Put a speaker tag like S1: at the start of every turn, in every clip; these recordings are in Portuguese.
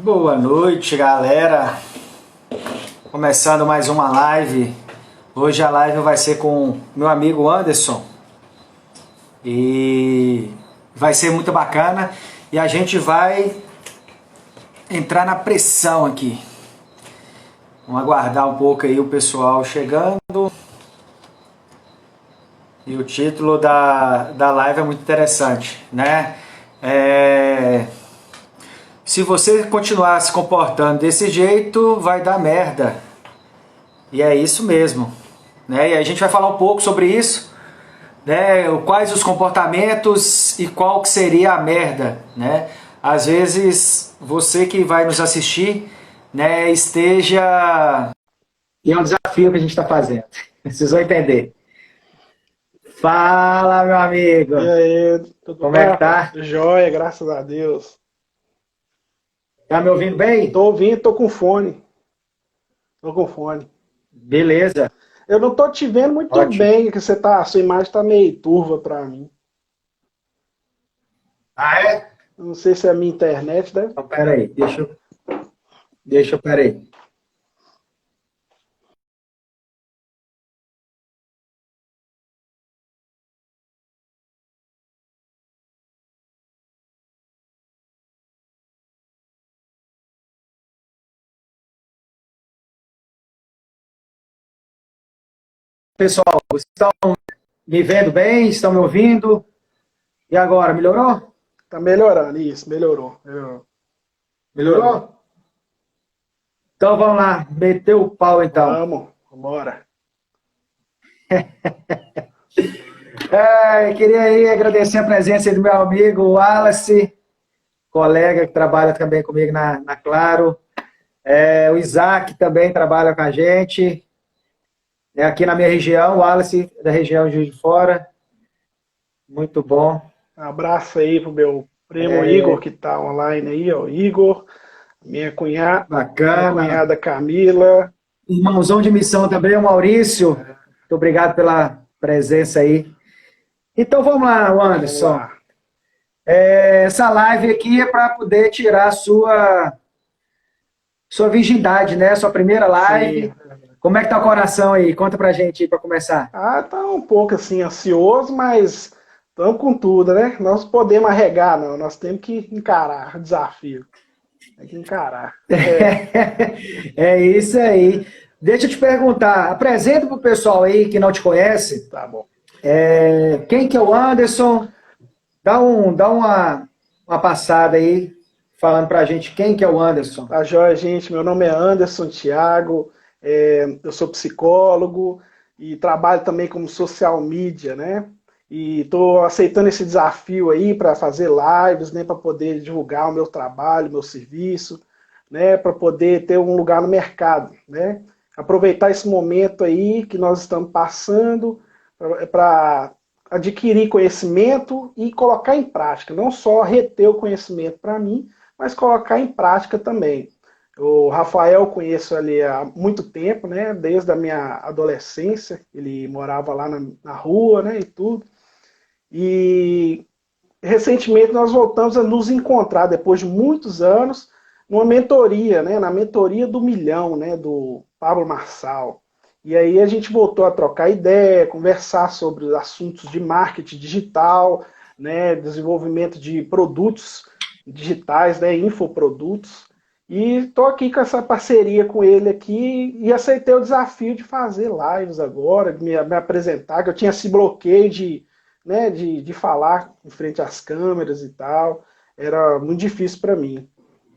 S1: Boa noite, galera. Começando mais uma live. Hoje a live vai ser com meu amigo Anderson. E vai ser muito bacana. E a gente vai entrar na pressão aqui. Vamos aguardar um pouco aí o pessoal chegando. E o título da live é muito interessante, né? Se você continuar se comportando desse jeito, vai dar merda. E é isso mesmo, né? E a gente vai falar um pouco sobre isso, né? Quais os comportamentos e qual que seria a merda, né? Às vezes, você que vai nos assistir, né, esteja... E é um desafio que a gente está fazendo. Vocês vão entender. Fala, meu amigo!
S2: E aí, tudo
S1: Como é
S2: bem?
S1: que tá?
S2: Joia, graças a Deus.
S1: Tá me ouvindo bem?
S2: Tô ouvindo, tô com fone. Tô com fone.
S1: Beleza,
S2: Eu não tô te vendo muito
S1: ótimo.
S2: bem, que a sua imagem tá meio turva pra mim.
S1: Ah, é?
S2: Eu não sei se é a minha internet, né?
S1: Então, peraí, peraí. Pessoal, vocês estão me vendo bem? Estão me ouvindo? E agora, melhorou?
S2: Tá melhorando, isso, melhorou. Melhorou.
S1: Melhorou? Então vamos lá, meter o pau então.
S2: Vambora.
S1: Queria aí agradecer a presença aí do meu amigo Wallace, colega que trabalha também comigo na Claro. O Isaac também trabalha com a gente. Aqui na minha região, o Wallace da região de Juiz de Fora. Muito bom.
S2: Um abraço aí pro meu primo Igor, que tá online aí, ó. Igor, minha
S1: Bacana.
S2: cunhada Camila.
S1: Irmãozão de missão também, o Maurício. Muito obrigado pela presença aí. Então vamos lá, Anderson.
S2: Vamos lá.
S1: Essa live aqui é para poder tirar a sua virgindade, né? Sua primeira live.
S2: Sim.
S1: Como é que tá o coração aí? Conta pra gente aí para começar.
S2: Tá um pouco assim ansioso, mas estamos com tudo, né? Nós podemos arregar, não. Nós temos que encarar o desafio. Tem que encarar.
S1: É isso aí. Deixa eu te perguntar, apresenta pro pessoal aí que não te conhece,
S2: Tá bom.
S1: quem que é o Anderson? Dá uma passada aí, falando pra gente quem que é o Anderson.
S2: Tá joia, gente. Meu nome é Anderson Thiago, eu sou psicólogo e trabalho também como social media, né? E estou aceitando esse desafio aí para fazer lives, né? Para poder divulgar o meu trabalho, meu serviço, né? Para poder ter um lugar no mercado, né? Aproveitar esse momento aí que nós estamos passando para adquirir conhecimento e colocar em prática, não só reter o conhecimento para mim, mas colocar em prática também. O Rafael conheço ele há muito tempo, né? Desde a minha adolescência, ele morava lá na rua, né? E tudo. E recentemente nós voltamos a nos encontrar depois de muitos anos numa mentoria, né? Na mentoria do Milhão, né? Do Pablo Marçal. E aí a gente voltou a trocar ideia, conversar sobre os assuntos de marketing digital, né? Desenvolvimento de produtos digitais, né? Infoprodutos. E estou aqui com essa parceria com ele aqui e aceitei o desafio de fazer lives agora, de me apresentar, que eu tinha esse bloqueio de falar em frente às câmeras e tal. Era muito difícil para mim.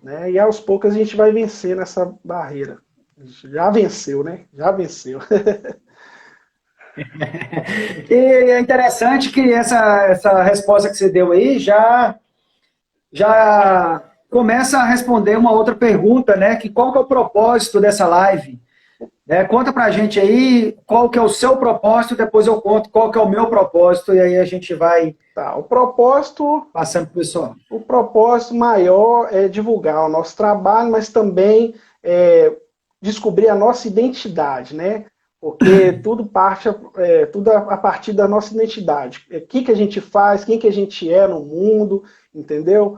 S2: Né? E aos poucos a gente vai vencer nessa barreira. A gente já venceu, né? Já venceu.
S1: E é interessante que essa resposta que você deu aí já começa a responder uma outra pergunta, né? Que qual que é o propósito dessa live? Né? Conta pra gente aí qual que é o seu propósito, depois eu conto qual que é o meu propósito, e aí a gente vai
S2: Tá, o propósito
S1: passando pro pessoal.
S2: O propósito maior é divulgar o nosso trabalho, mas também descobrir a nossa identidade, né? Porque tudo parte, tudo a partir da nossa identidade. O que a gente faz, quem que a gente é no mundo. entendeu?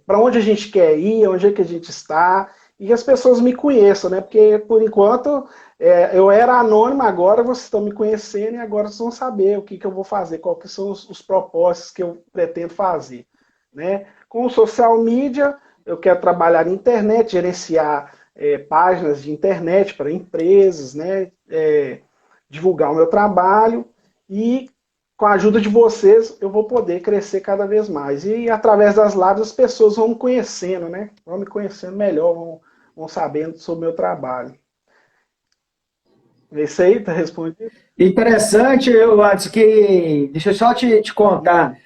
S2: Para onde a gente quer ir, onde é que a gente está, e as pessoas me conheçam, né? Porque, por enquanto, eu era anônimo, agora vocês estão me conhecendo e agora vocês vão saber o que, que eu vou fazer, quais que são os propósitos que eu pretendo fazer, né? Com o social media, eu quero trabalhar na internet, gerenciar páginas de internet para empresas, né? Divulgar o meu trabalho e com a ajuda de vocês eu vou poder crescer cada vez mais. E através das lives as pessoas vão me conhecendo, né? Vão me conhecendo melhor, vão sabendo sobre o meu trabalho. É isso aí, tá respondido?
S1: Interessante, antes que. Deixa eu só te contar.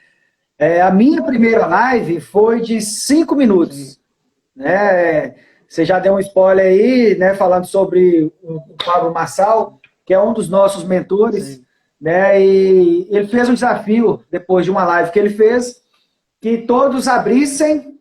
S1: A minha primeira live foi de 5
S2: Sim,
S1: minutos. Né? Você já deu um spoiler aí, né? Falando sobre o Pablo Marçal, que é um dos nossos mentores.
S2: sim.
S1: Né? E ele fez um desafio, depois de uma live que ele fez, que todos abrissem,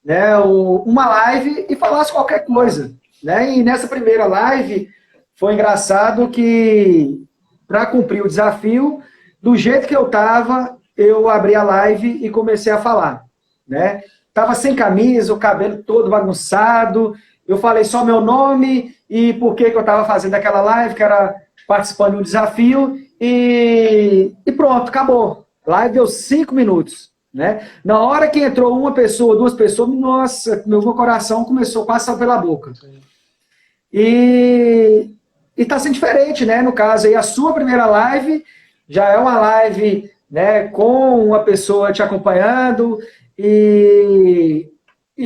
S1: né, uma live e falassem qualquer coisa. Né? E nessa primeira live foi engraçado que, para cumprir o desafio, do jeito que eu estava, eu abri a live e comecei a falar. Né? Tava sem camisa, o cabelo todo bagunçado, eu falei só meu nome e por que eu estava fazendo aquela live, que era participando de um desafio, e pronto, acabou. Live deu 5 minutos. Né? Na hora que entrou uma pessoa, duas pessoas, nossa, meu coração começou quase a sair pela boca.
S2: Sim.
S1: E está sendo diferente, né? No caso aí, a sua primeira live já é uma live, né, com uma pessoa te acompanhando e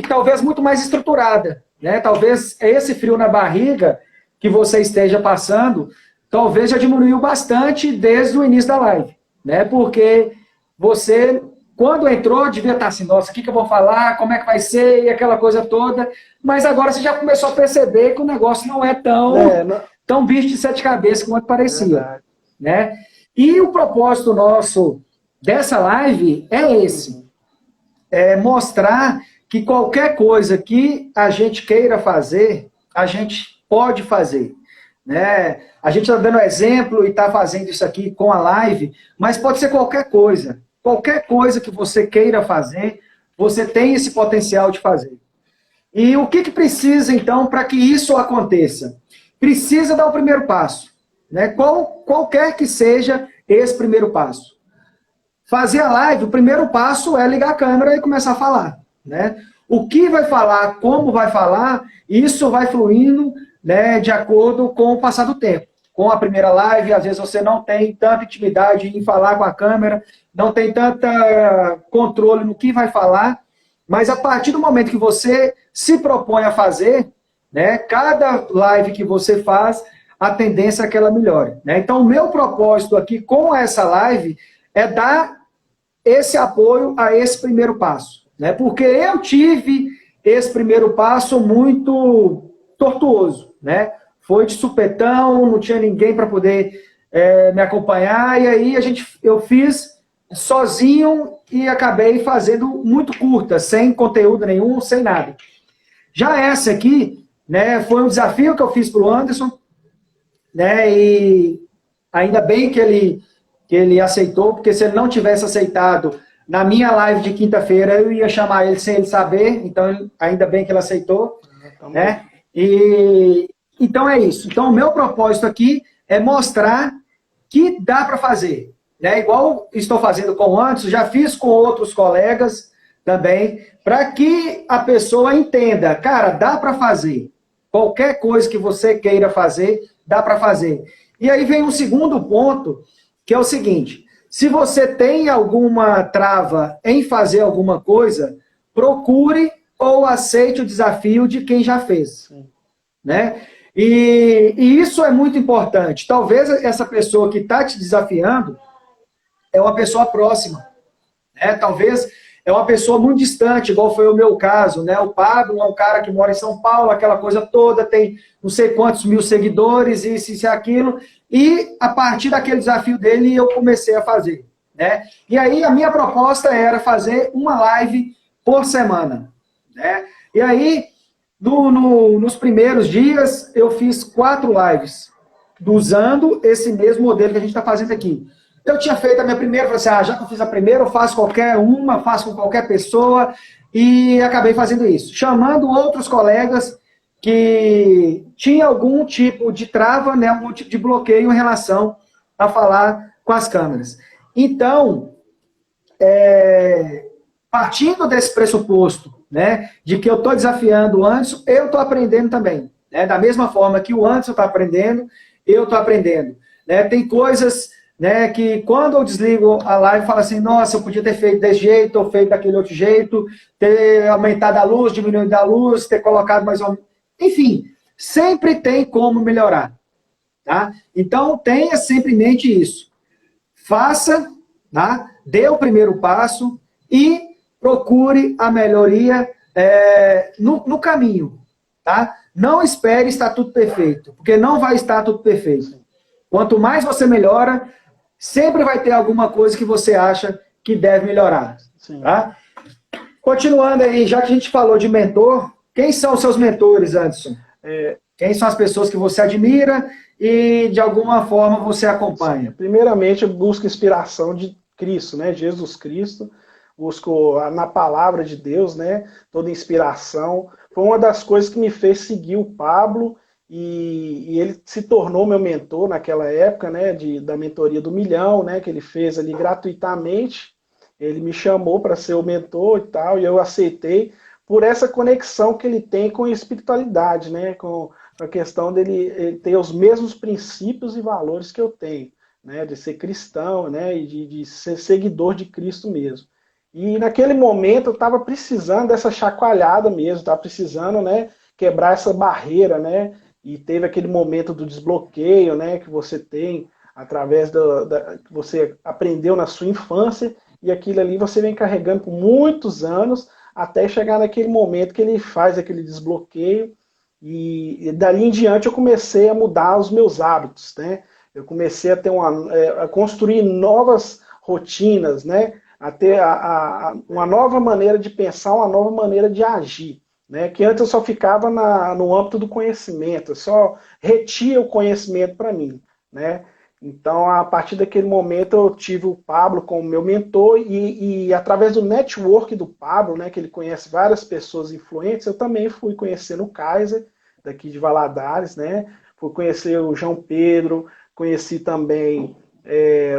S1: talvez muito mais estruturada, né? Talvez esse frio na barriga que você esteja passando, talvez já diminuiu bastante desde o início da live, né? Porque você, quando entrou, devia estar assim, nossa, o que eu vou falar, como é que vai ser, e aquela coisa toda, mas agora você já começou a perceber que o negócio não é tão bicho de sete cabeças quanto parecia,
S2: Verdade.
S1: né? E o propósito nosso dessa live é esse, mostrar que qualquer coisa que a gente queira fazer, a gente pode fazer. Né? A gente está dando exemplo e está fazendo isso aqui com a live, mas pode ser qualquer coisa. Qualquer coisa que você queira fazer, você tem esse potencial de fazer. E o que precisa, então, para que isso aconteça? Precisa dar o primeiro passo. Né? Qualquer que seja esse primeiro passo. Fazer a live, o primeiro passo é ligar a câmera e começar a falar. Né? O que vai falar, como vai falar, isso vai fluindo, né, de acordo com o passar do tempo. Com a primeira live, às vezes você não tem tanta intimidade em falar com a câmera, não tem tanto controle no que vai falar, mas a partir do momento que você se propõe a fazer, né, cada live que você faz, a tendência é que ela melhore. Né? Então, o meu propósito aqui com essa live é dar esse apoio a esse primeiro passo. Né? Porque eu tive esse primeiro passo muito tortuoso. Né? Foi de supetão, não tinha ninguém para poder me acompanhar, e aí eu fiz sozinho e acabei fazendo muito curta, sem conteúdo nenhum, sem nada. Já essa aqui, né, foi um desafio que eu fiz para o Anderson, né, e ainda bem que ele aceitou, porque se ele não tivesse aceitado, na minha live de quinta-feira, eu ia chamar ele sem ele saber, então ainda bem que ele aceitou. Né? E então é isso. Então o meu propósito aqui é mostrar que dá para fazer. Né? Igual estou fazendo com o Anderson, já fiz com outros colegas também, para que a pessoa entenda, cara, dá para fazer. Qualquer coisa que você queira fazer, dá para fazer. E aí vem um segundo ponto, que é o seguinte: se você tem alguma trava em fazer alguma coisa, procure ou aceite o desafio de quem já fez. Né? E isso é muito importante. Talvez essa pessoa que está te desafiando é uma pessoa próxima. Né? Talvez é uma pessoa muito distante, igual foi o meu caso. Né? O Pablo é um cara que mora em São Paulo, aquela coisa toda, tem não sei quantos mil seguidores, isso e aquilo. E a partir daquele desafio dele, eu comecei a fazer. Né? E aí a minha proposta era fazer uma live por semana. Né? E aí, nos primeiros dias, eu fiz 4 lives, usando esse mesmo modelo que a gente está fazendo aqui. Eu tinha feito a minha primeira, falei assim, já que eu fiz a primeira, eu faço qualquer uma, faço com qualquer pessoa, e acabei fazendo isso. Chamando outros colegas que tinham algum tipo de trava, né, algum tipo de bloqueio em relação a falar com as câmeras. Então, partindo desse pressuposto, né, de que eu estou desafiando o Anderson, eu estou aprendendo também. Né? Da mesma forma que o Anderson está aprendendo, eu estou aprendendo. Né? Tem coisas, né, que quando eu desligo a live, eu falo assim, nossa, eu podia ter feito desse jeito, ou feito daquele outro jeito, ter aumentado a luz, diminuído a luz, ter colocado mais ou... Enfim, sempre tem como melhorar. Tá? Então, tenha sempre em mente isso. Faça, tá? Dê o primeiro passo e procure a melhoria no caminho. Tá? Não espere estar tudo perfeito, porque não vai estar tudo perfeito. Quanto mais você melhora, sempre vai ter alguma coisa que você acha que deve melhorar. Tá? Continuando aí, já que a gente falou de mentor, quem são os seus mentores, Anderson? Quem são as pessoas que você admira e, de alguma forma, você acompanha?
S2: Primeiramente, eu busco inspiração de Cristo, né? Jesus Cristo. Busco na palavra de Deus, né? Toda inspiração. Foi uma das coisas que me fez seguir o Pablo e ele se tornou meu mentor naquela época, né? Da mentoria do milhão, né? Que ele fez ali gratuitamente. Ele me chamou para ser o mentor e tal, e eu aceitei por essa conexão que ele tem com a espiritualidade, né? Com a questão dele ter os mesmos princípios e valores que eu tenho, né? De ser cristão, né? E de ser seguidor de Cristo mesmo. E naquele momento eu estava precisando dessa chacoalhada mesmo, estava precisando, né, quebrar essa barreira, né? E teve aquele momento do desbloqueio, né, que você tem através que você aprendeu na sua infância, e aquilo ali você vem carregando por muitos anos, até chegar naquele momento que ele faz aquele desbloqueio, e dali em diante eu comecei a mudar os meus hábitos, né? Eu comecei a ter a construir novas rotinas, né? A ter uma nova maneira de pensar, uma nova maneira de agir. Né? Que antes eu só ficava no âmbito do conhecimento, eu só retia o conhecimento para mim. Né? Então, a partir daquele momento, eu tive o Pablo como meu mentor e através do network do Pablo, né, que ele conhece várias pessoas influentes, eu também fui conhecendo o Kaiser, daqui de Valadares, né? Fui conhecer o João Pedro, conheci também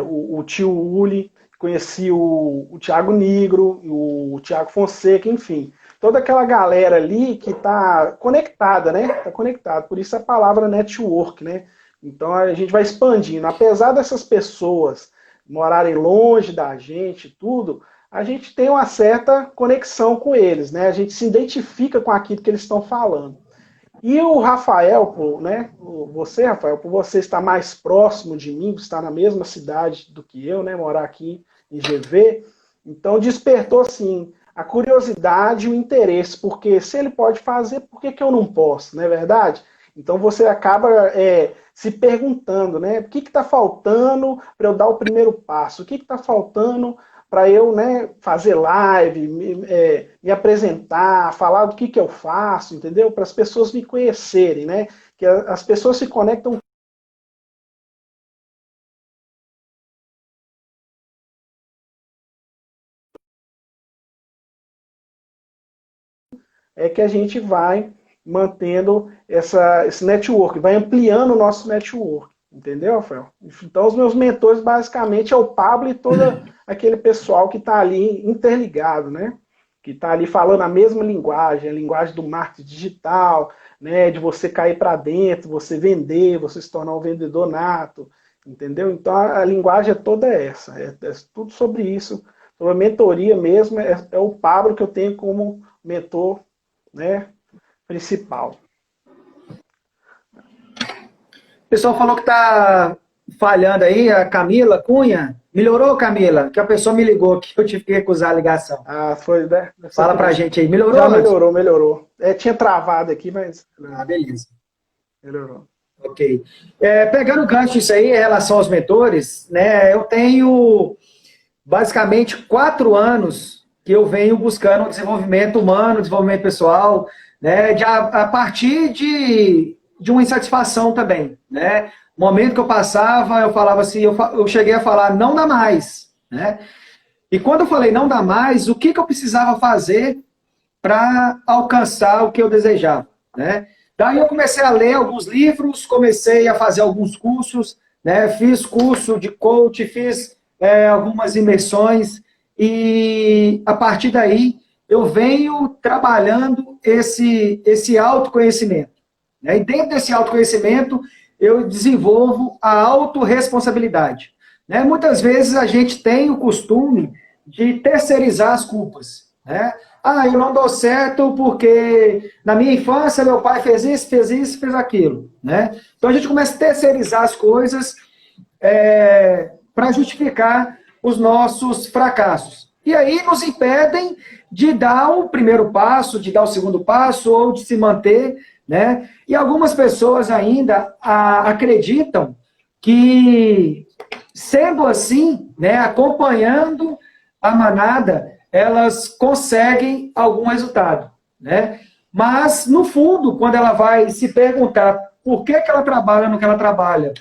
S2: o tio Uli, conheci o Thiago Negro, o Thiago Fonseca, enfim. Toda aquela galera ali que está conectada, né? Está conectada. Por isso a palavra network, né? Então a gente vai expandindo. Apesar dessas pessoas morarem longe da gente, tudo, a gente tem uma certa conexão com eles, né? A gente se identifica com aquilo que eles estão falando. E o Rafael, né? Você, Rafael, por você estar mais próximo de mim, estar na mesma cidade do que eu, né? Morar aqui em GV, então despertou assim a curiosidade e o interesse, porque se ele pode fazer, por que eu não posso, não é verdade? Então você acaba se perguntando, né? O que está faltando para eu dar o primeiro passo? O que está faltando para eu, né, fazer live, me apresentar, falar do que eu faço, entendeu? Para as pessoas me conhecerem, né? Que as pessoas se conectam que a gente vai mantendo esse network, vai ampliando o nosso network. Entendeu, Rafael? Então, os meus mentores, basicamente, é o Pablo e todo aquele pessoal que está ali interligado, né? Que está ali falando a mesma linguagem, a linguagem do marketing digital, né? De você cair para dentro, você vender, você se tornar um vendedor nato, entendeu? Então, a linguagem é toda essa, é tudo sobre isso. Sobre a mentoria mesmo, é o Pablo que eu tenho como mentor, né, principal.
S1: O pessoal falou que está falhando aí, a Camila Cunha. Melhorou, Camila? Que a pessoa me ligou que eu tive que recusar a ligação.
S2: Foi, né?
S1: Fala pra gente aí. Melhorou?
S2: Já melhorou. Tinha travado aqui, mas...
S1: beleza.
S2: Melhorou.
S1: Ok. Pegando o gancho disso aí, em relação aos mentores, né, eu tenho basicamente 4 anos que eu venho buscando o desenvolvimento humano, desenvolvimento pessoal, né, a partir de uma insatisfação também, né? momento que eu passava, eu falava assim, eu cheguei a falar, não dá mais, né? E quando eu falei não dá mais, o que eu precisava fazer para alcançar o que eu desejava, né? Daí eu comecei a ler alguns livros, comecei a fazer alguns cursos, né? Fiz curso de coach, fiz algumas imersões e a partir daí eu venho trabalhando esse autoconhecimento, né? E dentro desse autoconhecimento eu desenvolvo a autorresponsabilidade, né? Muitas vezes a gente tem o costume de terceirizar as culpas, né? Ah, eu não dou certo porque na minha infância meu pai fez isso, fez aquilo, né? Então a gente começa a terceirizar as coisas para justificar os nossos fracassos. E aí nos impedem de dar o primeiro passo, de dar o segundo passo ou de se manter, né? E algumas pessoas ainda acreditam que, sendo assim, né, acompanhando a manada, elas conseguem algum resultado, né? Mas, no fundo, quando ela vai se perguntar por que ela trabalha no que ela trabalha,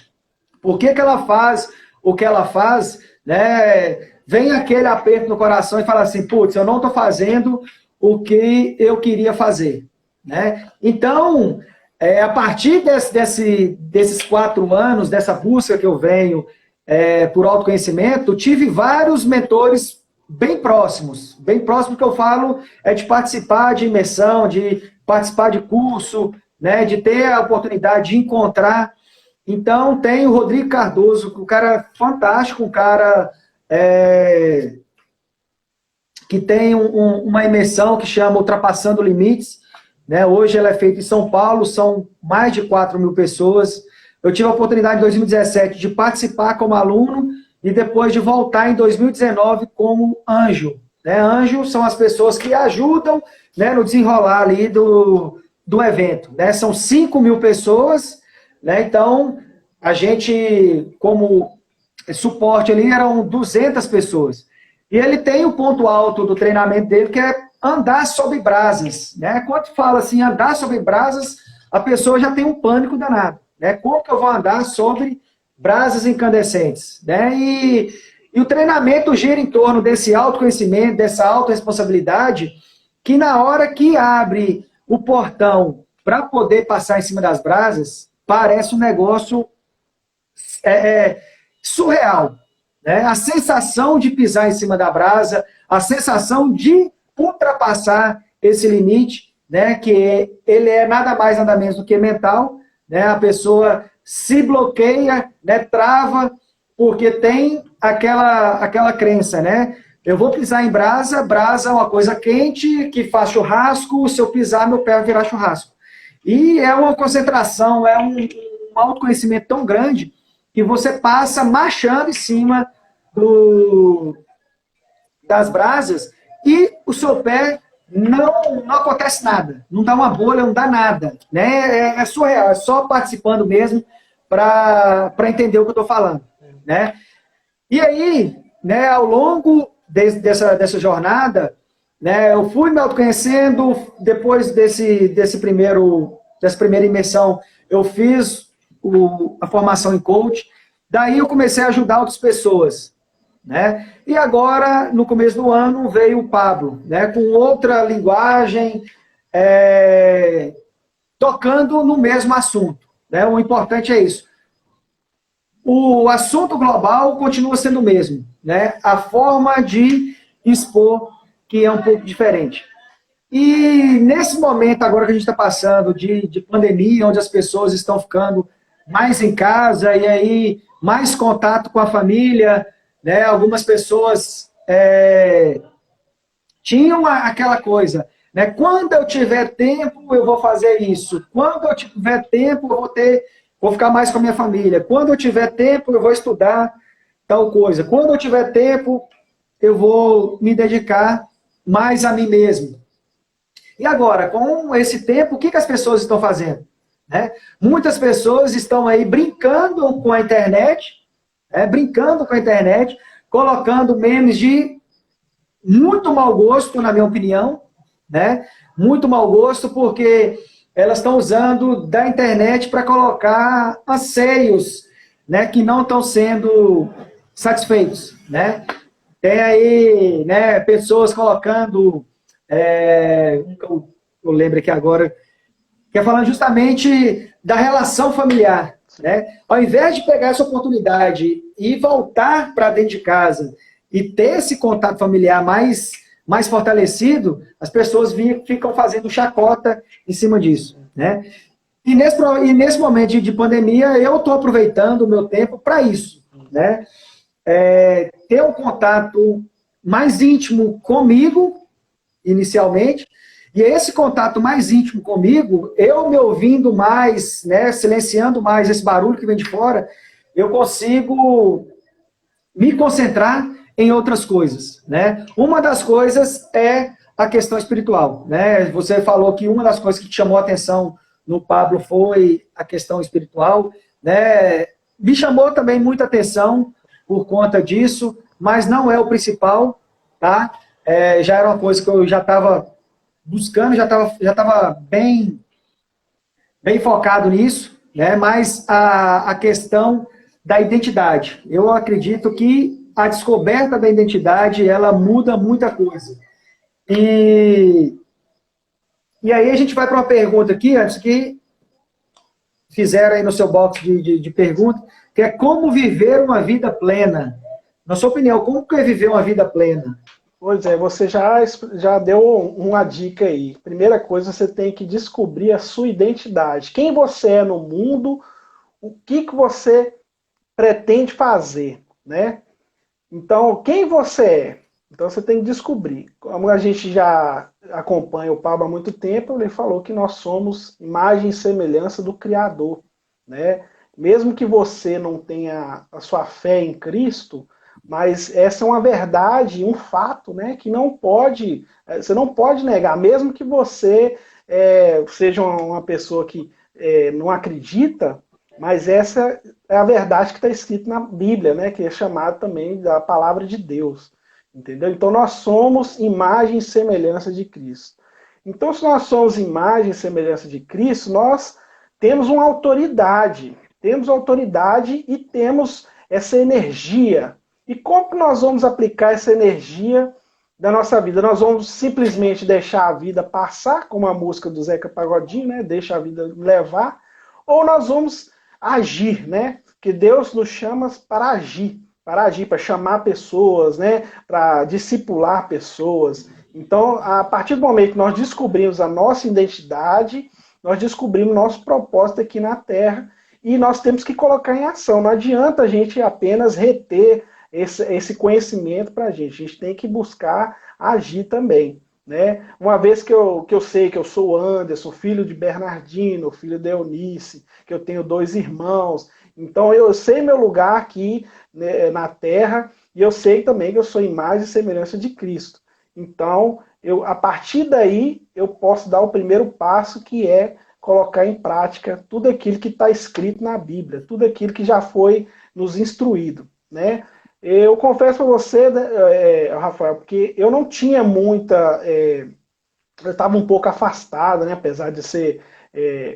S1: por que ela faz o que ela faz, né? Vem aquele aperto no coração e fala assim, putz, eu não estou fazendo o que eu queria fazer, né? Então, a partir desses 4 anos, dessa busca que eu venho por autoconhecimento, tive vários mentores bem próximos que eu falo de participar de imersão, de participar de curso, né, de ter a oportunidade de encontrar. Então, tem o Rodrigo Cardoso, um cara fantástico, um cara que tem uma imersão que chama Ultrapassando Limites, né? Hoje ela é feita em São Paulo, são mais de 4.000 pessoas. Eu tive a oportunidade em 2017 de participar como aluno e depois de voltar em 2019 como anjo, né? Anjo são as pessoas que ajudam, né, no desenrolar ali do evento, né? São 5.000 pessoas, né? Então, a gente, como suporte ali, eram 200 pessoas. E ele tem o ponto alto do treinamento dele, que é andar sobre brasas, né? Quando fala assim, andar sobre brasas, a pessoa já tem um pânico danado, né? Como que eu vou andar sobre brasas incandescentes, né? E o treinamento gira em torno desse autoconhecimento, dessa autorresponsabilidade, que na hora que abre o portão para poder passar em cima das brasas, parece um negócio surreal, né? A sensação de pisar em cima da brasa, a sensação de ultrapassar esse limite, né? Que ele é nada mais, nada menos do que mental, né? A pessoa se bloqueia, né? Trava, porque tem aquela crença, né? Eu vou pisar em brasa, brasa é uma coisa quente, que faz churrasco, se eu pisar, meu pé vai virar churrasco. E é uma concentração, é um autoconhecimento tão grande que você passa marchando em cima das brasas e o seu pé não acontece nada, não dá uma bolha, não dá nada, né? É surreal, é só participando mesmo para entender o que eu estou falando, né? E aí, né, ao longo dessa jornada, né, eu fui me autoconhecendo. Depois dessa primeira imersão, eu fiz a formação em coach. Daí eu comecei a ajudar outras pessoas, né? E agora, no começo do ano, veio o Pablo, né, com outra linguagem, tocando no mesmo assunto, né? O importante é isso. O assunto global continua sendo o mesmo, né? A forma de expor que é um pouco diferente. E nesse momento agora que a gente está passando de pandemia, onde as pessoas estão ficando mais em casa e aí mais contato com a família, né? Algumas pessoas tinham aquela coisa, né? Quando eu tiver tempo, eu vou fazer isso. Quando eu tiver tempo, eu vou ficar mais com a minha família. Quando eu tiver tempo, eu vou estudar tal coisa. Quando eu tiver tempo, eu vou me dedicar mais a mim mesmo. E agora, com esse tempo, o que as pessoas estão fazendo? Né? Muitas pessoas estão aí brincando com a internet, colocando memes de muito mau gosto, na minha opinião, né? Muito mau gosto, porque elas estão usando da internet para colocar anseios, né, que não estão sendo satisfeitos, né? Tem aí, né, pessoas colocando, eu lembro aqui agora, que é falando justamente da relação familiar, né? Ao invés de pegar essa oportunidade e voltar para dentro de casa e ter esse contato familiar mais fortalecido, as pessoas ficam fazendo chacota em cima disso, né? E nesse momento de pandemia, eu estou aproveitando o meu tempo para isso, né? Ter um contato mais íntimo comigo, inicialmente, e esse contato mais íntimo comigo, eu me ouvindo mais, né, silenciando mais esse barulho que vem de fora, eu consigo me concentrar em outras coisas, né? Uma das coisas é a questão espiritual, né? Você falou que uma das coisas que te chamou a atenção no Pablo foi a questão espiritual, né? Me chamou também muita atenção por conta disso, mas não é o principal, tá? Já era uma coisa que eu já estava buscando, já estava bem focado nisso, né? Mas a questão da identidade. Eu acredito que a descoberta da identidade, ela muda muita coisa. E aí a gente vai para uma pergunta aqui, antes que fizeram aí no seu box de perguntas, que é como viver uma vida plena. Na sua opinião, como que é viver uma vida plena?
S2: Pois é, você já deu uma dica aí. Primeira coisa, você tem que descobrir a sua identidade. Quem você é no mundo, o que você pretende fazer, né? Então, quem você é? Então, você tem que descobrir. Como a gente já acompanha o Pablo há muito tempo, ele falou que nós somos imagem e semelhança do Criador, né? Mesmo que você não tenha a sua fé em Cristo, mas essa é uma verdade, um fato, né? Que não pode, você não pode negar, mesmo que você seja uma pessoa que não acredita, mas essa é a verdade que está escrita na Bíblia, né? Que é chamada também da palavra de Deus. Entendeu? Então nós somos imagem e semelhança de Cristo. Então, se nós somos imagem e semelhança de Cristo, nós temos uma autoridade. Temos autoridade e temos essa energia. E como que nós vamos aplicar essa energia da nossa vida? Nós vamos simplesmente deixar a vida passar, como a música do Zeca Pagodinho, né? Deixa a vida levar. Ou nós vamos agir, né? Que Deus nos chama para agir, para chamar pessoas, né? Para discipular pessoas. Então, a partir do momento que nós descobrimos a nossa identidade, nós descobrimos nosso propósito aqui na Terra e nós temos que colocar em ação. Não adianta a gente apenas reter esse conhecimento para a gente tem que buscar agir também. Né? Uma vez que eu sei que eu sou Anderson, filho de Bernardino, filho de Eunice, que eu tenho 2 irmãos, então eu sei meu lugar aqui, né, na Terra, e eu sei também que eu sou imagem e semelhança de Cristo. Então, a partir daí, eu posso dar o primeiro passo, que é colocar em prática tudo aquilo que está escrito na Bíblia, tudo aquilo que já foi nos instruído. Né? Eu confesso para você, Rafael, porque eu não tinha muita... eu estava um pouco afastado, né? Apesar de ser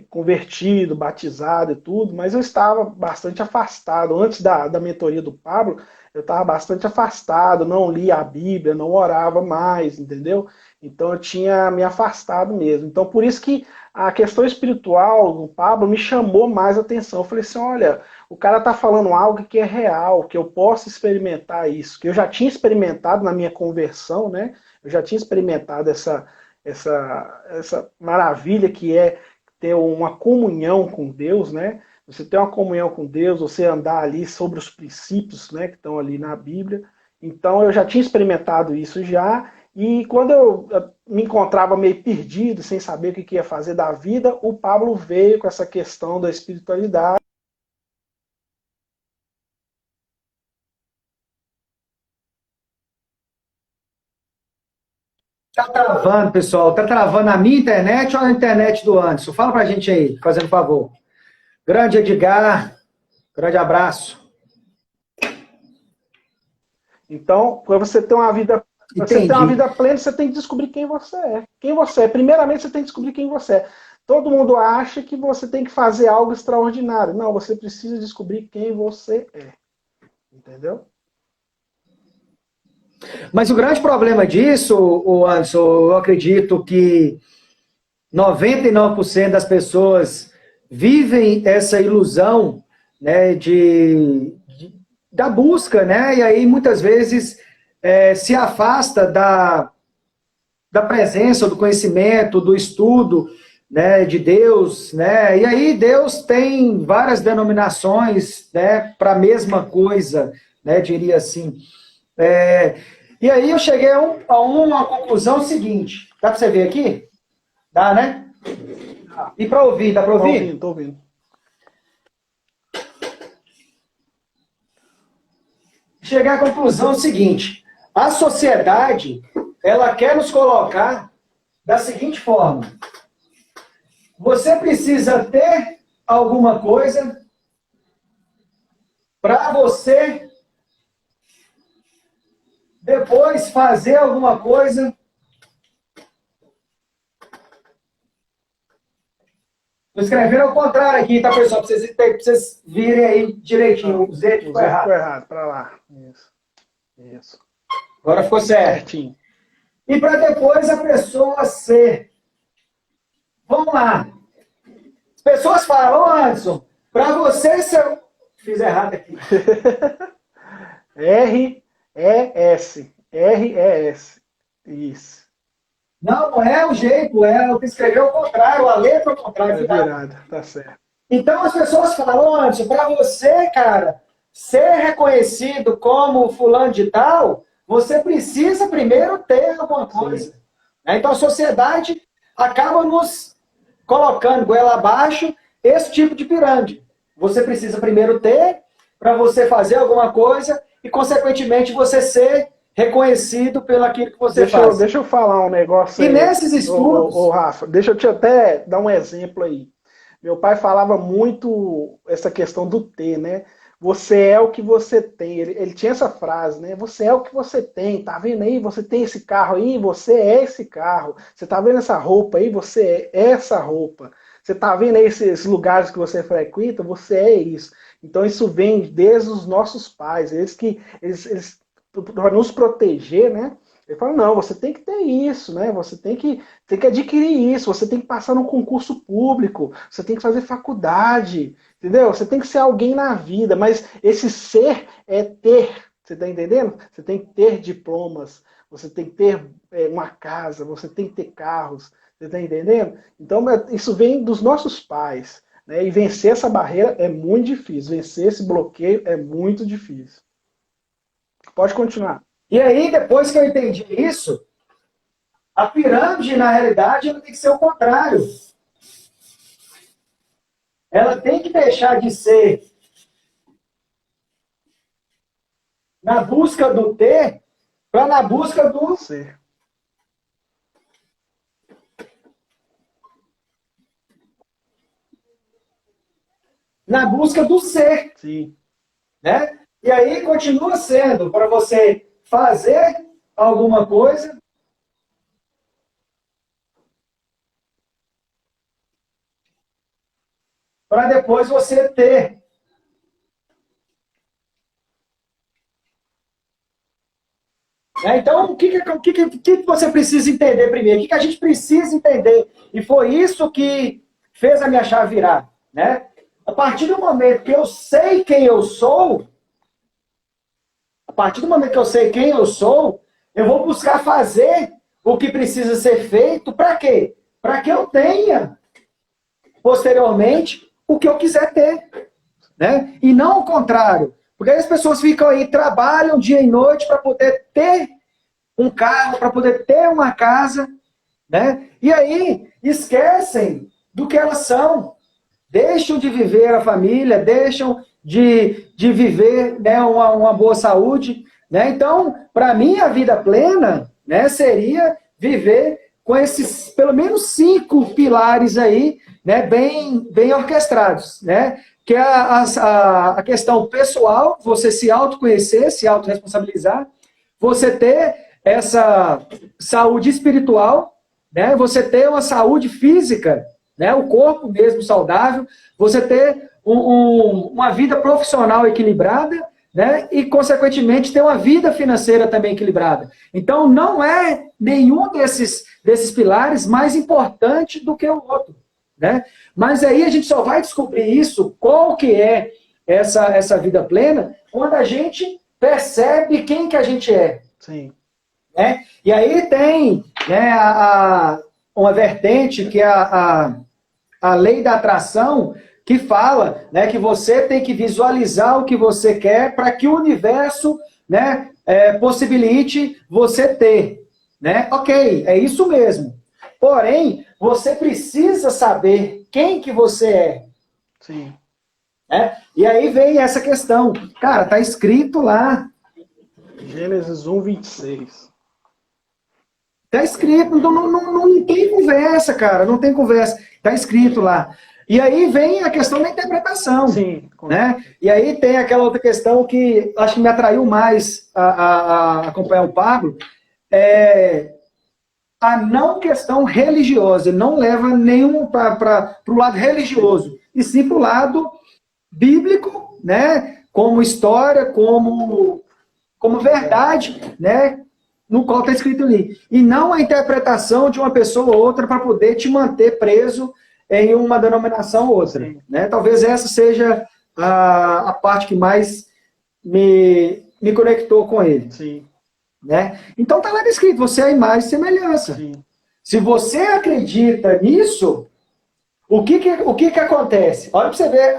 S2: convertido, batizado e tudo, mas eu estava bastante afastado. Antes da mentoria do Pablo, eu estava bastante afastado, não lia a Bíblia, não orava mais, entendeu? Então eu tinha me afastado mesmo. Então por isso que a questão espiritual do Pablo me chamou mais atenção. Eu falei assim, olha, o cara está falando algo que é real, que eu posso experimentar isso, que eu já tinha experimentado na minha conversão, né? Eu já tinha experimentado essa maravilha que é ter uma comunhão com Deus, né? Você ter uma comunhão com Deus, você andar ali sobre os princípios, né, que estão ali na Bíblia. Então eu já tinha experimentado isso já, e quando eu me encontrava meio perdido, sem saber o que ia fazer da vida, o Pablo veio com essa questão da espiritualidade.
S1: Tá travando, pessoal. Tá travando a minha internet ou a internet do Anderson? Fala pra gente aí, fazendo favor. Grande Edgar, grande abraço.
S2: Então, para você ter uma vida Para você ter uma
S1: Entendi.
S2: vida plena, você tem que descobrir quem você é. Quem você é. Primeiramente, você tem que descobrir quem você é. Todo mundo acha que você tem que fazer algo extraordinário. Não, você precisa descobrir quem você é. Entendeu?
S1: Mas o grande problema disso, o Anderson, eu acredito que 99% das pessoas vivem essa ilusão, né, da busca, né? E aí muitas vezes se afasta da presença, do conhecimento, do estudo, né, de Deus, né? E aí Deus tem várias denominações, né, para a mesma coisa, né, diria assim. E aí eu cheguei a uma conclusão seguinte. Dá para você ver aqui? Dá, né? E para ouvir, dá para
S2: Tô
S1: ouvir?
S2: ouvindo, tô ouvindo.
S1: Cheguei à conclusão seguinte: a sociedade, ela quer nos colocar da seguinte forma: você precisa ter alguma coisa para você depois fazer alguma coisa. Estou escrevendo ao contrário aqui, tá, pessoal? Para vocês virem aí direitinho. O Z ficou errado.
S2: Ficou errado, para lá. Isso. Isso.
S1: Agora ficou certo.
S2: Certinho.
S1: E para depois a pessoa ser. Vamos lá. As pessoas falam, Anderson, para você ser. Fiz errado aqui.
S2: R-E-S. R-E-S. Isso.
S1: Não é o jeito, eu escrevi ao contrário, a letra ao contrário.
S2: É virada, tá certo.
S1: Então as pessoas falam, Anderson, para você, cara, ser reconhecido como fulano de tal, você precisa primeiro ter alguma coisa. Então a sociedade acaba nos colocando goela abaixo esse tipo de pirâmide. Você precisa primeiro ter para você fazer alguma coisa e, consequentemente, você ser reconhecido pelo aquilo que você faz.
S2: Deixa eu falar um negócio aí.
S1: E nesses estudos...
S2: Ô, Rafa, deixa eu te até dar um exemplo aí. Meu pai falava muito essa questão do ter, né? Você é o que você tem. Ele tinha essa frase, né? Você é o que você tem. Tá vendo aí? Você tem esse carro aí, você é esse carro. Você tá vendo essa roupa aí? Você é essa roupa. Você tá vendo aí esses lugares que você frequenta? Você é isso. Então isso vem desde os nossos pais. Eles para nos proteger, né? Ele fala, não, você tem que ter isso, né? Você tem que adquirir isso, você tem que passar num concurso público, você tem que fazer faculdade, entendeu? Você tem que ser alguém na vida, mas esse ser é ter, você tá entendendo? Você tem que ter diplomas, você tem que ter uma casa, você tem que ter carros, você tá entendendo? Então, isso vem dos nossos pais, né? E vencer essa barreira é muito difícil, vencer esse bloqueio é muito difícil. Pode continuar.
S1: E aí, depois que eu entendi isso, a pirâmide, na realidade, ela tem que ser o contrário. Ela tem que deixar de ser na busca do ter para na busca do
S2: ser.
S1: Na busca do ser.
S2: Sim.
S1: Né? E aí continua sendo para você fazer alguma coisa para depois você ter. Então, o que você precisa entender primeiro? O que a gente precisa entender? E foi isso que fez a minha chave virar. Né? A partir do momento que eu sei quem eu sou, eu vou buscar fazer o que precisa ser feito. Para quê? Para que eu tenha, posteriormente, o que eu quiser ter. Né? E não o contrário. Porque aí as pessoas ficam aí, trabalham dia e noite para poder ter um carro, para poder ter uma casa. Né? E aí esquecem do que elas são. Deixam de viver a família, deixam de viver, né, uma boa saúde. Né? Então, para mim, a vida plena, né, seria viver com esses, pelo menos 5 pilares aí, né, bem orquestrados. Né? Que é a questão pessoal, você se autoconhecer, se autorresponsabilizar, você ter essa saúde espiritual, né? Você ter uma saúde física, né? O corpo mesmo saudável, você ter uma vida profissional equilibrada, né? E, consequentemente, ter uma vida financeira também equilibrada. Então, não é nenhum desses pilares mais importante do que o outro, né? Mas aí a gente só vai descobrir isso, qual que é essa vida plena, quando a gente percebe quem que a gente é.
S2: Sim.
S1: Né? E aí tem, né, uma vertente que é a lei da atração, que fala, né, que você tem que visualizar o que você quer para que o universo, né, possibilite você ter. Né? Ok, é isso mesmo. Porém, você precisa saber quem que você é.
S2: Sim.
S1: Né? E aí vem essa questão. Cara, tá escrito lá.
S2: Gênesis 1:26.
S1: Tá escrito, não tem conversa, cara, não tem conversa. Tá escrito lá. E aí vem a questão da interpretação.
S2: Sim.
S1: Né? E aí tem aquela outra questão que acho que me atraiu mais a acompanhar o Pablo, a não questão religiosa. Ele não leva nenhum para o lado religioso, e sim para o lado bíblico, né? Como história, como verdade, né? No qual está escrito ali. E não a interpretação de uma pessoa ou outra para poder te manter preso em uma denominação ou outra. Né? Talvez essa seja a parte que mais me conectou com ele.
S2: Sim.
S1: Né? Então está lá escrito, você é a imagem e semelhança.
S2: Sim.
S1: Se você acredita nisso, o que acontece? Olha para você ver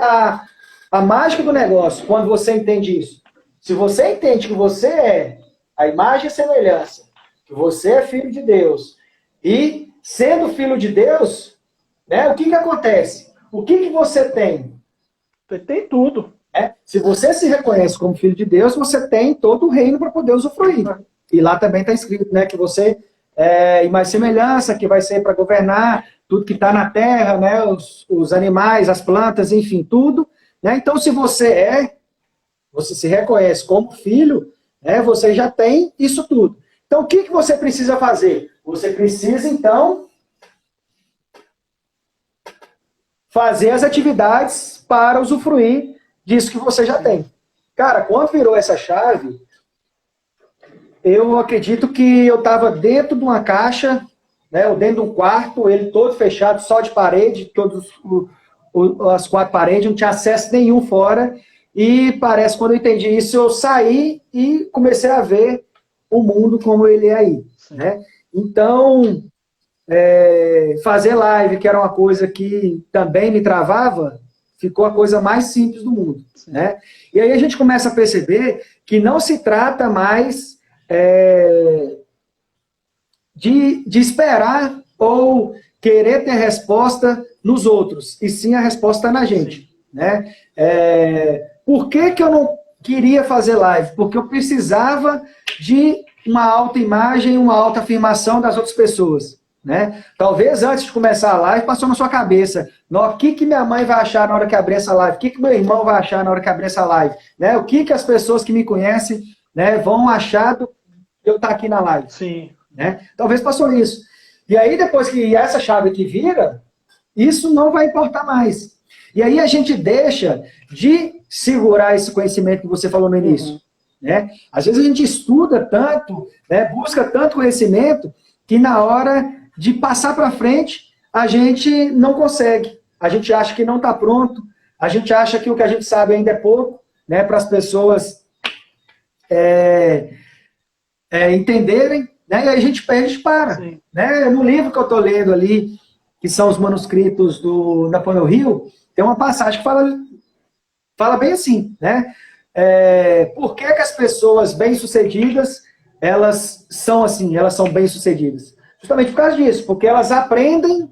S1: a mágica do negócio, quando você entende isso. Se você entende que você é a imagem e semelhança, que você é filho de Deus, e sendo filho de Deus, né, o que acontece? O que você tem?
S2: Tem tudo.
S1: Se você se reconhece como filho de Deus, você tem todo o reino para poder usufruir. E lá também está escrito, né, que você é imagem e semelhança, que vai ser para governar tudo que está na terra, né, os animais, as plantas, enfim, tudo. Né? Então, se você se reconhece como filho, né, você já tem isso tudo. Então, o que você precisa fazer? Você precisa, então, fazer as atividades para usufruir disso que você já tem. Cara, quando virou essa chave, eu acredito que eu estava dentro de uma caixa, né, ou dentro de um quarto, ele todo fechado, só de parede, todas as 4 paredes, não tinha acesso nenhum fora. E parece, quando eu entendi isso, eu saí e comecei a ver o mundo como ele é aí. Né? Então, fazer live, que era uma coisa que também me travava, ficou a coisa mais simples do mundo. Né? E aí a gente começa a perceber que não se trata mais de esperar ou querer ter resposta nos outros, e sim a resposta na gente. Né? Por que eu não queria fazer live? Porque eu precisava de uma autoimagem, uma autoafirmação das outras pessoas. Né? Talvez antes de começar a live passou na sua cabeça, o que minha mãe vai achar na hora que abrir essa live? O que meu irmão vai achar na hora que abrir essa live? Né? O que as pessoas que me conhecem, né, vão achar de eu estar aqui na live?
S2: Sim.
S1: Né? Talvez passou isso. E aí depois que essa chave aqui vira, isso não vai importar mais. E aí a gente deixa de segurar esse conhecimento que você falou no início. Né? Às vezes a gente estuda tanto, né, busca tanto conhecimento, que na hora de passar para frente, a gente não consegue. A gente acha que não está pronto, a gente acha que o que a gente sabe ainda é pouco, né, para as pessoas entenderem, né, e aí a gente para. Né? No livro que eu estou lendo ali, que são os manuscritos do Napoleão Hill, tem uma passagem que fala bem assim, né? Por que as pessoas bem-sucedidas, elas são assim, elas são bem-sucedidas? Justamente por causa disso, porque elas aprendem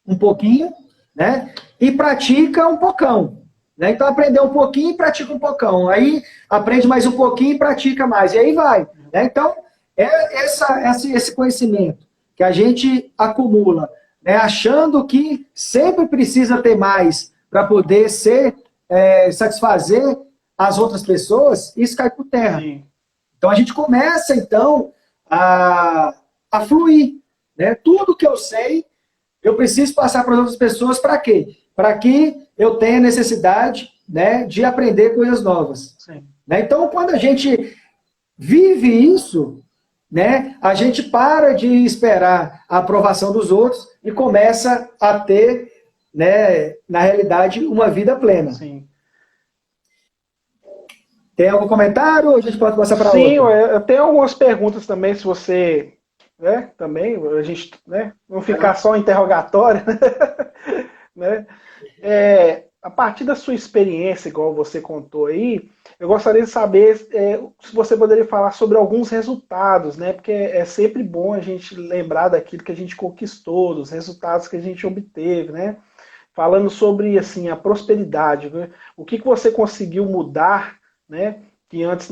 S1: um pouquinho, né? E praticam um pocão. Né? Então, aprendeu um pouquinho e pratica um pocão. Aí, aprende mais um pouquinho e pratica mais. E aí vai. Né? Então, esse conhecimento que a gente acumula, né? Achando que sempre precisa ter mais para poder satisfazer as outras pessoas, isso cai por terra.
S2: Sim.
S1: Então, a gente começa, então, a fluir. Né? Tudo que eu sei, eu preciso passar para as outras pessoas para quê? Para que eu tenha necessidade, né, de aprender coisas novas. Né? Então, quando a gente vive isso, né, a gente para de esperar a aprovação dos outros e começa a ter, né, na realidade, uma vida plena.
S2: Sim.
S1: Tem algum comentário ou a gente pode passar para outra?
S2: Sim, eu tenho algumas perguntas também, se você... Né, também, a gente, né, não ficar só interrogatório. Né? A partir da sua experiência, igual você contou aí, eu gostaria de saber se você poderia falar sobre alguns resultados, né? Porque é sempre bom a gente lembrar daquilo que a gente conquistou, dos resultados que a gente obteve, né? Falando sobre assim, a prosperidade, né? O que você conseguiu mudar, né? Que antes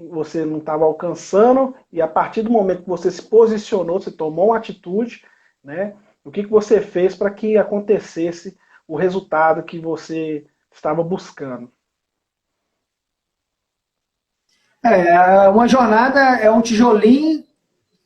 S2: você não estava alcançando, e a partir do momento que você se posicionou, você tomou uma atitude, né? O que você fez para que acontecesse o resultado que você estava buscando?
S1: Uma jornada é um tijolinho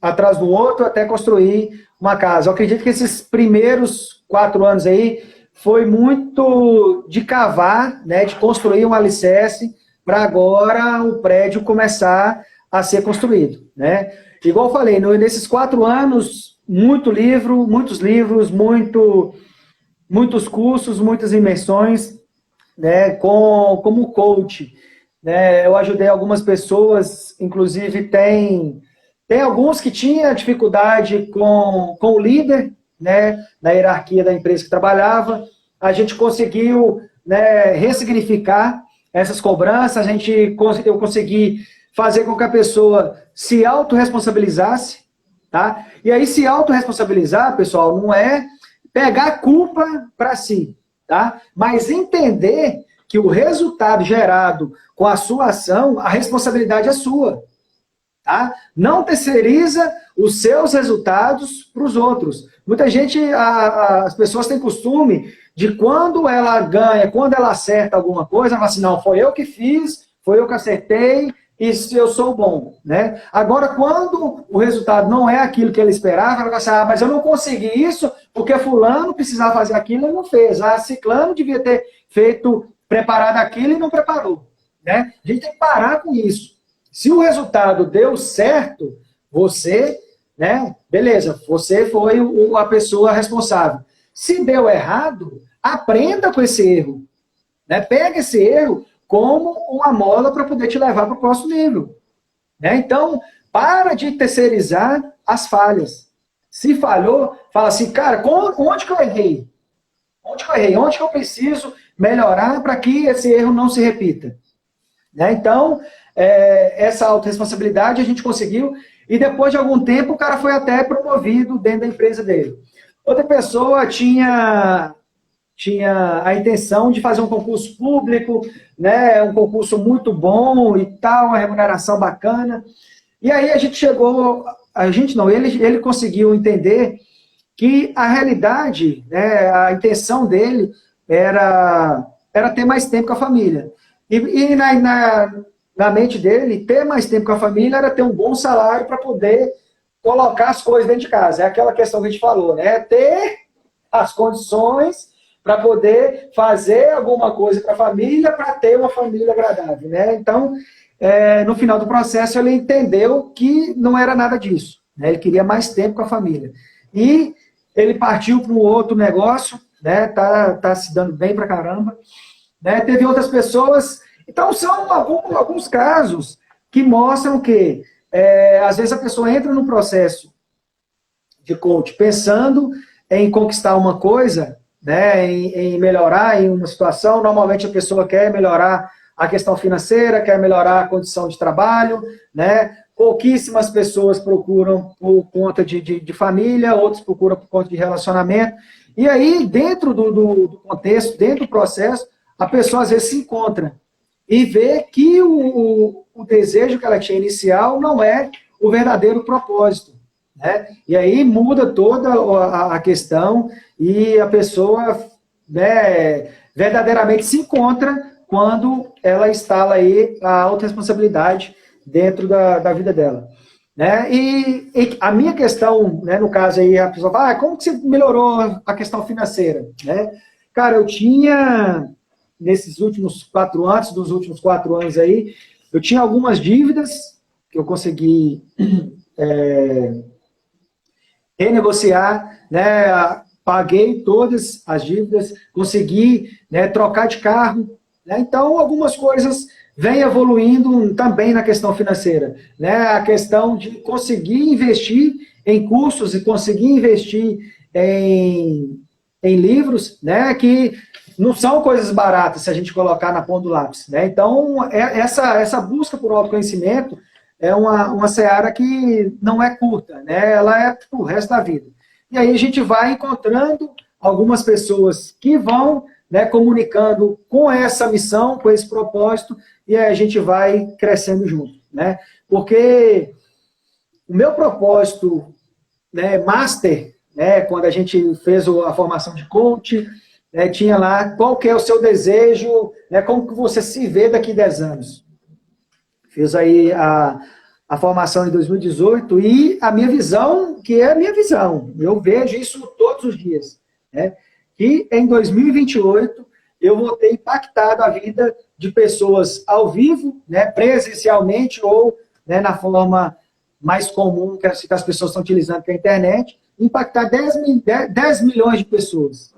S1: atrás do outro até construir uma casa. Eu acredito que esses primeiros 4 anos aí foi muito de cavar, né, de construir um alicerce para agora o prédio começar a ser construído. Né? Igual eu falei, nesses 4 anos, muitos livros, muitos cursos, muitas imersões, né, como coach. Né, eu ajudei algumas pessoas, inclusive tem alguns que tinham dificuldade com o líder, né, na hierarquia da empresa que trabalhava. A gente conseguiu, né, ressignificar essas cobranças, eu consegui fazer com que a pessoa se autorresponsabilizasse, tá? E aí se autorresponsabilizar, pessoal, não é pegar a culpa para si, tá? Mas entender que o resultado gerado com a sua ação, a responsabilidade é sua. Tá? Não terceiriza os seus resultados para os outros. Muita gente, as pessoas têm costume de quando ela ganha, quando ela acerta alguma coisa, ela fala assim, não, foi eu que fiz, foi eu que acertei, e eu sou bom. Né? Agora, quando o resultado não é aquilo que ele esperava, ela fala assim, mas eu não consegui isso porque fulano precisava fazer aquilo e não fez. Ciclano devia ter preparado aquilo e não preparou. Né? A gente tem que parar com isso. Se o resultado deu certo, você, né, beleza, você foi a pessoa responsável. Se deu errado, aprenda com esse erro. Né? Pega esse erro como uma mola para poder te levar para o próximo nível. Né? Então, para de terceirizar as falhas. Se falhou, fala assim, cara, onde que eu errei? Onde que eu errei? Onde que eu preciso melhorar para que esse erro não se repita? Né? Então, essa autorresponsabilidade a gente conseguiu, e depois de algum tempo o cara foi até promovido dentro da empresa dele. Outra pessoa tinha a intenção de fazer um concurso público, né, um concurso muito bom e tal, uma remuneração bacana, e aí ele conseguiu entender que a realidade, né, a intenção dele era ter mais tempo com a família. E na mente dele, ter mais tempo com a família era ter um bom salário para poder colocar as coisas dentro de casa. É aquela questão que a gente falou, né? Ter as condições para poder fazer alguma coisa para a família, para ter uma família agradável, né? Então, no final do processo, ele entendeu que não era nada disso. Né? Ele queria mais tempo com a família. E ele partiu para um outro negócio, né? Tá se dando bem para caramba. Né? Teve outras pessoas. Então, são alguns casos que mostram que, às vezes, a pessoa entra no processo de coach pensando em conquistar uma coisa, né? em melhorar em uma situação. Normalmente, a pessoa quer melhorar a questão financeira, quer melhorar a condição de trabalho. Né? Pouquíssimas pessoas procuram por conta de família, outros procuram por conta de relacionamento. E aí, dentro do contexto, dentro do processo, a pessoa às vezes se encontra e vê que o desejo que ela tinha inicial não é o verdadeiro propósito. Né? E aí muda toda a questão e a pessoa, né, verdadeiramente se encontra quando ela instala aí a autorresponsabilidade dentro da vida dela. né? E a minha questão, né, no caso aí, a pessoa fala, como que você melhorou a questão financeira, né? Cara, eu tinha, nesses últimos 4 anos, dos últimos 4 anos aí, eu tinha algumas dívidas que eu consegui renegociar, né? Paguei todas as dívidas, consegui, né, trocar de carro, né? Então, algumas coisas vêm evoluindo também na questão financeira, né? A questão de conseguir investir em cursos e conseguir investir em livros, né? Que não são coisas baratas se a gente colocar na ponta do lápis, né? Então, essa busca por autoconhecimento é uma seara que não é curta, né? Ela é o resto da vida. E aí a gente vai encontrando algumas pessoas que vão, né, comunicando com essa missão, com esse propósito, e aí a gente vai crescendo junto, né? Porque o meu propósito, né, master, né, quando a gente fez a formação de coach, né, tinha lá qual que é o seu desejo, né, como que você se vê daqui a 10 anos. Fiz aí a formação em 2018 e a minha visão, que é a minha visão, eu vejo isso todos os dias, né? Que em 2028 eu vou ter impactado a vida de pessoas ao vivo, né, presencialmente ou, né, na forma mais comum que as pessoas estão utilizando, que é a internet, impactar 10 milhões de pessoas,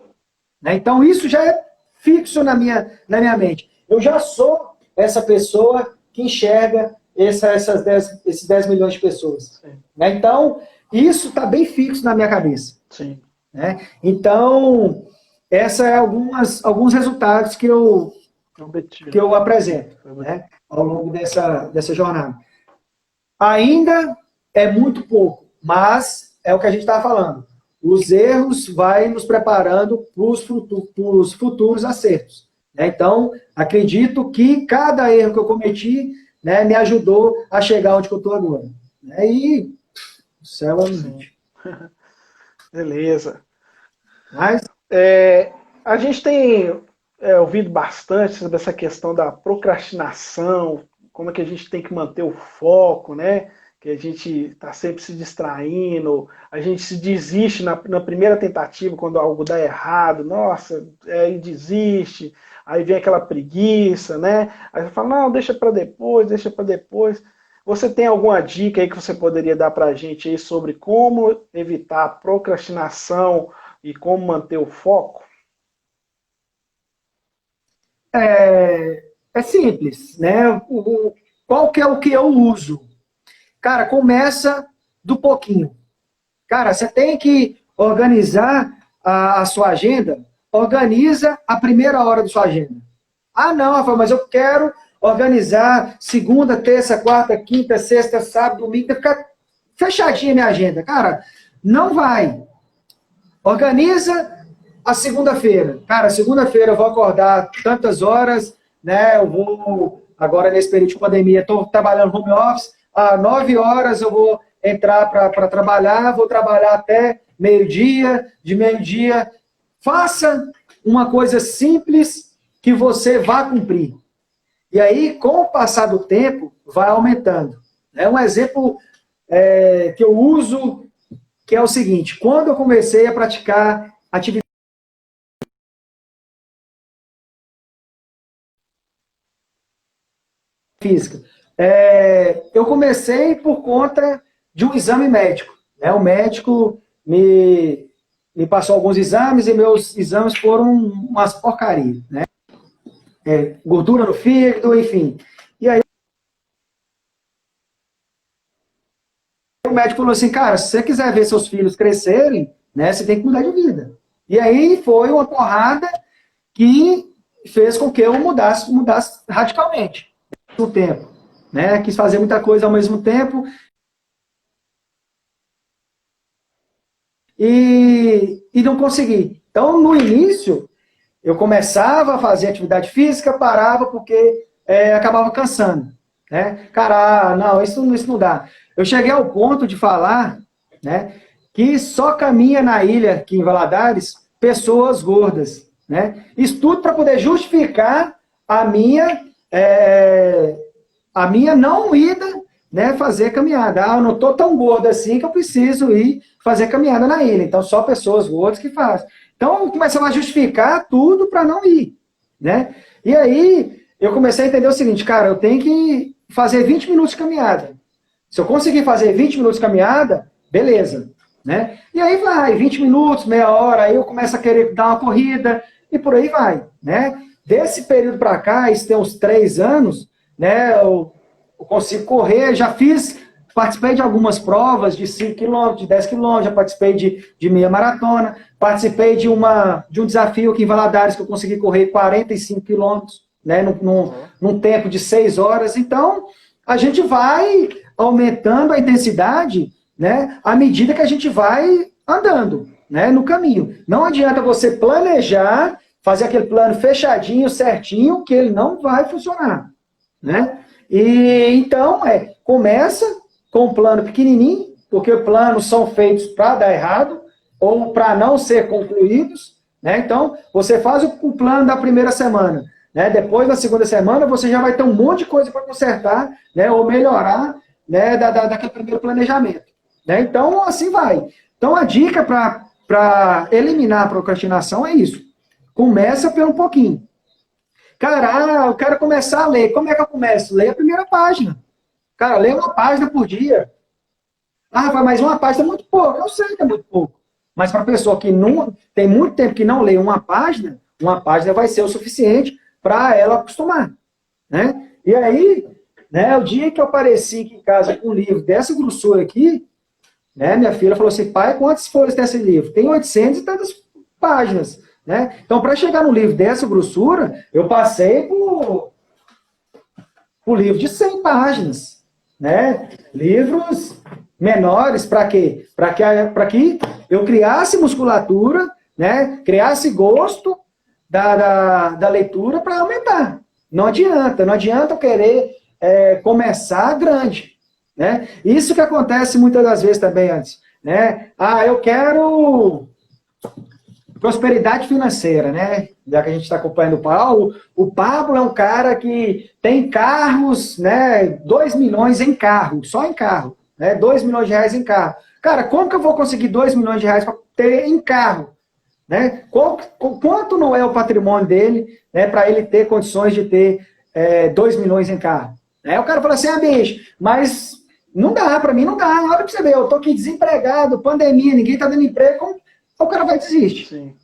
S1: né? Então isso já é fixo na minha mente. Eu já sou essa pessoa que enxerga esses 10 milhões de pessoas. Né? Então, isso está bem fixo na minha cabeça.
S2: Sim.
S1: Né? Então, esses é alguns resultados que eu apresento, né, ao longo dessa jornada. Ainda é muito pouco, mas é o que a gente estava falando. Os erros vai nos preparando para os futuros acertos. Né? Então, acredito que cada erro que eu cometi, né, me ajudou a chegar onde eu estou agora. E o céu é o limite.
S2: Beleza.
S1: Mas
S2: a gente tem ouvido bastante sobre essa questão da procrastinação, como é que a gente tem que manter o foco, né? Que a gente está sempre se distraindo, a gente se desiste na primeira tentativa quando algo dá errado, nossa, aí desiste, aí vem aquela preguiça, né? Aí você fala, não, deixa para depois, deixa para depois. Você tem alguma dica aí que você poderia dar para a gente aí sobre como evitar a procrastinação e como manter o foco?
S1: É simples, né? Qual que é o que eu uso? Cara, começa do pouquinho. Cara, você tem que organizar a sua agenda, organiza a primeira hora da sua agenda. Ah, não, Rafael, mas eu quero organizar segunda, terça, quarta, quinta, sexta, sábado, domingo, vai ficar fechadinha a minha agenda. Cara, não vai. Organiza a segunda-feira. Cara, segunda-feira eu vou acordar tantas horas, né? Eu vou, agora nesse período de pandemia, estou trabalhando home office, às 9 horas eu vou entrar para trabalhar, vou trabalhar até meio-dia, de meio-dia. Faça uma coisa simples que você vá cumprir. E aí, com o passar do tempo, vai aumentando. É um exemplo que eu uso, que é o seguinte: quando eu comecei a praticar atividade física, eu comecei por conta de um exame médico. Né? O médico me passou alguns exames e meus exames foram umas porcarias. Né? Gordura no fígado, enfim. E aí o médico falou assim, cara, se você quiser ver seus filhos crescerem, né, você tem que mudar de vida. E aí foi uma porrada que fez com que eu mudasse radicalmente no tempo. Né? Quis fazer muita coisa ao mesmo tempo. E não consegui. Então, no início, eu começava a fazer atividade física, parava porque acabava cansando. Né? Cara, não, isso não dá. Eu cheguei ao ponto de falar, né, que só caminha na ilha, aqui em Valadares, pessoas gordas. Né? Isso tudo para poder justificar a minha não ida né, fazer caminhada. Ah, eu não estou tão gordo assim que eu preciso ir fazer caminhada na ilha. Então, só pessoas gordas que fazem. Então, começava a justificar tudo para não ir, né? E aí, eu comecei a entender o seguinte, cara, eu tenho que fazer 20 minutos de caminhada. Se eu conseguir fazer 20 minutos de caminhada, beleza, né? E aí vai, 20 minutos, meia hora, aí eu começo a querer dar uma corrida e por aí vai, né? Desse período para cá, isso tem uns 3 anos, né? Eu consigo correr, já participei de algumas provas de 5 quilômetros, de 10 quilômetros, já participei de meia maratona, participei de um desafio aqui em Valadares que eu consegui correr 45 quilômetros, né? Num tempo de 6 horas. Então, a gente vai aumentando a intensidade, né, à medida que a gente vai andando, né, no caminho. Não adianta você planejar, fazer aquele plano fechadinho, certinho, que ele não vai funcionar, né? E então, começa com um plano pequenininho, porque os planos são feitos para dar errado ou para não ser concluídos, né? Então, você faz o plano da primeira semana, né? Depois, na segunda semana, você já vai ter um monte de coisa para consertar, né, ou melhorar, né, daquele primeiro planejamento, né? Então, assim vai. Então, a dica para eliminar a procrastinação é isso. Começa pelo um pouquinho. Cara, eu quero começar a ler. Como é que eu começo? Leia a primeira página. Cara, leia uma página por dia. Ah, Rafael, mas uma página é muito pouco. Eu sei que é muito pouco. Mas para a pessoa que não tem muito tempo que não lê uma página vai ser o suficiente para ela acostumar, né? E aí, né, o dia que eu apareci aqui em casa com um livro dessa grossura aqui, né, minha filha falou assim, pai, quantas folhas tem esse livro? Tem 800 e tantas páginas, né? Então, para chegar no livro dessa grossura, eu passei por livro de 100 páginas, né? Livros menores, para quê? Para que eu criasse musculatura, né? Criasse gosto da leitura para aumentar. Não adianta eu querer começar grande, né? Isso que acontece muitas das vezes também antes, né? Ah, eu quero prosperidade financeira, né? Já que a gente está acompanhando o Pablo é um cara que tem carros, né? 2 milhões em carro, só em carro, né? 2 milhões de reais em carro. Cara, como que eu vou conseguir 2 milhões de reais para ter em carro? Né? Quanto não é o patrimônio dele, né, para ele ter condições de ter 2 milhões em carro? O cara fala assim, bicho, mas não dá, para mim não dá. Olha para você ver, eu tô aqui desempregado, pandemia, ninguém tá dando emprego, como o cara vai desistir? Sim.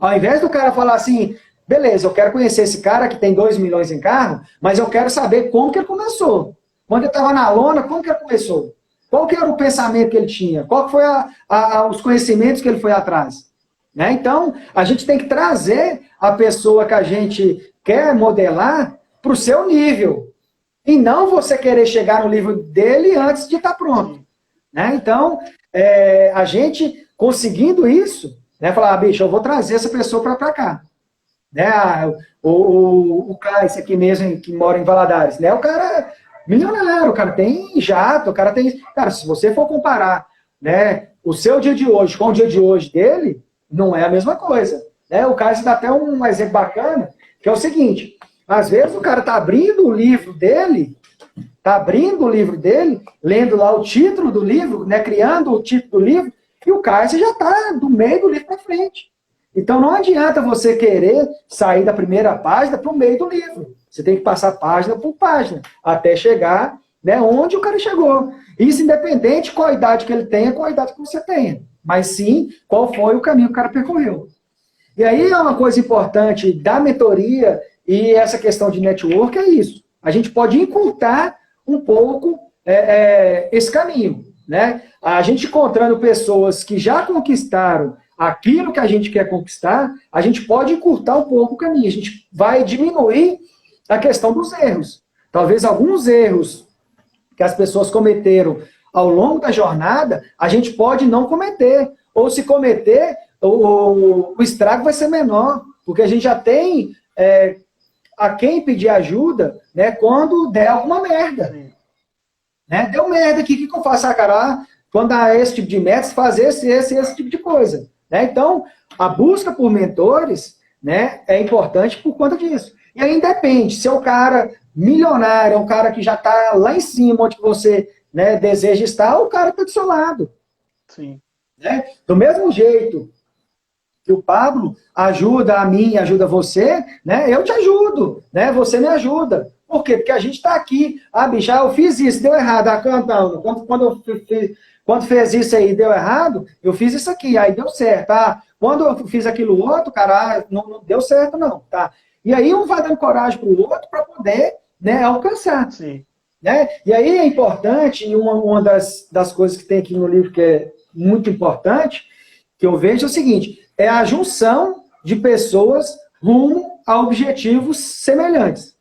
S1: Ao invés do cara falar assim, beleza, eu quero conhecer esse cara que tem 2 milhões em carro, mas eu quero saber como que ele começou. Quando ele estava na lona, como que ele começou? Qual que era o pensamento que ele tinha? Qual que foi os conhecimentos que ele foi atrás? Né? Então, a gente tem que trazer a pessoa que a gente quer modelar para o seu nível. E não você querer chegar no nível dele antes de estar pronto. Né? Então, a gente conseguindo isso, né, falar, bicho, eu vou trazer essa pessoa para cá. Né? O Caio, esse aqui mesmo, que mora em Valadares, né? O cara é milionário, o cara tem jato, o cara tem... Cara, se você for comparar, né, o seu dia de hoje com o dia de hoje dele, não é a mesma coisa. Né? O Caio dá até um exemplo bacana, que é o seguinte, às vezes o cara tá abrindo o livro dele, lendo lá o título do livro, né, criando o título do livro, e o Caio já está do meio do livro para frente. Então não adianta você querer sair da primeira página para o meio do livro. Você tem que passar página por página, até chegar, né, onde o cara chegou. Isso independente qual a idade que ele tenha, qual a idade que você tenha. Mas sim, qual foi o caminho que o cara percorreu. E aí é uma coisa importante da mentoria e essa questão de network é isso. A gente pode encurtar um pouco esse caminho. Né? A gente encontrando pessoas que já conquistaram aquilo que a gente quer conquistar, a gente pode encurtar um pouco o caminho. A gente vai diminuir a questão dos erros. Talvez alguns erros que as pessoas cometeram ao longo da jornada, a gente pode não cometer. Ou se cometer, o estrago vai ser menor. Porque a gente já tem a quem pedir ajuda, né, quando der alguma merda. Né? Deu merda aqui, o que eu faço? Cara, quando há esse tipo de metas, fazer esse tipo de coisa. Né? Então, a busca por mentores, né, é importante por conta disso. E aí depende, se é o cara milionário, é um cara que já está lá em cima, onde você, né, deseja estar, o cara está do seu lado.
S2: Sim.
S1: Né? Do mesmo jeito que o Pablo ajuda a mim, ajuda você, né? Eu te ajudo, né? Você me ajuda. Por quê? Porque a gente está aqui. Ah, bicho, eu fiz isso, deu errado. Não, quando fez isso aí, deu errado, eu fiz isso aqui, aí deu certo. Tá? Quando eu fiz aquilo outro, cara, não deu certo, não. Tá? E aí um vai dando coragem para o outro para poder, né, alcançar.
S2: Sim.
S1: Né? E aí é importante, e uma das coisas que tem aqui no livro que é muito importante, que eu vejo é o seguinte, é a junção de pessoas rumo a objetivos semelhantes.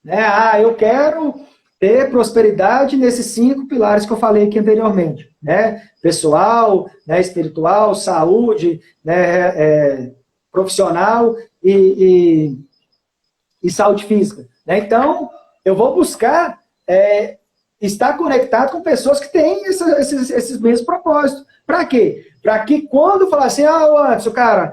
S1: Né? Ah, eu quero ter prosperidade nesses 5 pilares que eu falei aqui anteriormente. Né? Pessoal, né, espiritual, saúde, né, profissional e saúde física. Né? Então, eu vou buscar estar conectado com pessoas que têm esses mesmos propósitos. Para quê? Para que quando falar assim, Anderson, cara,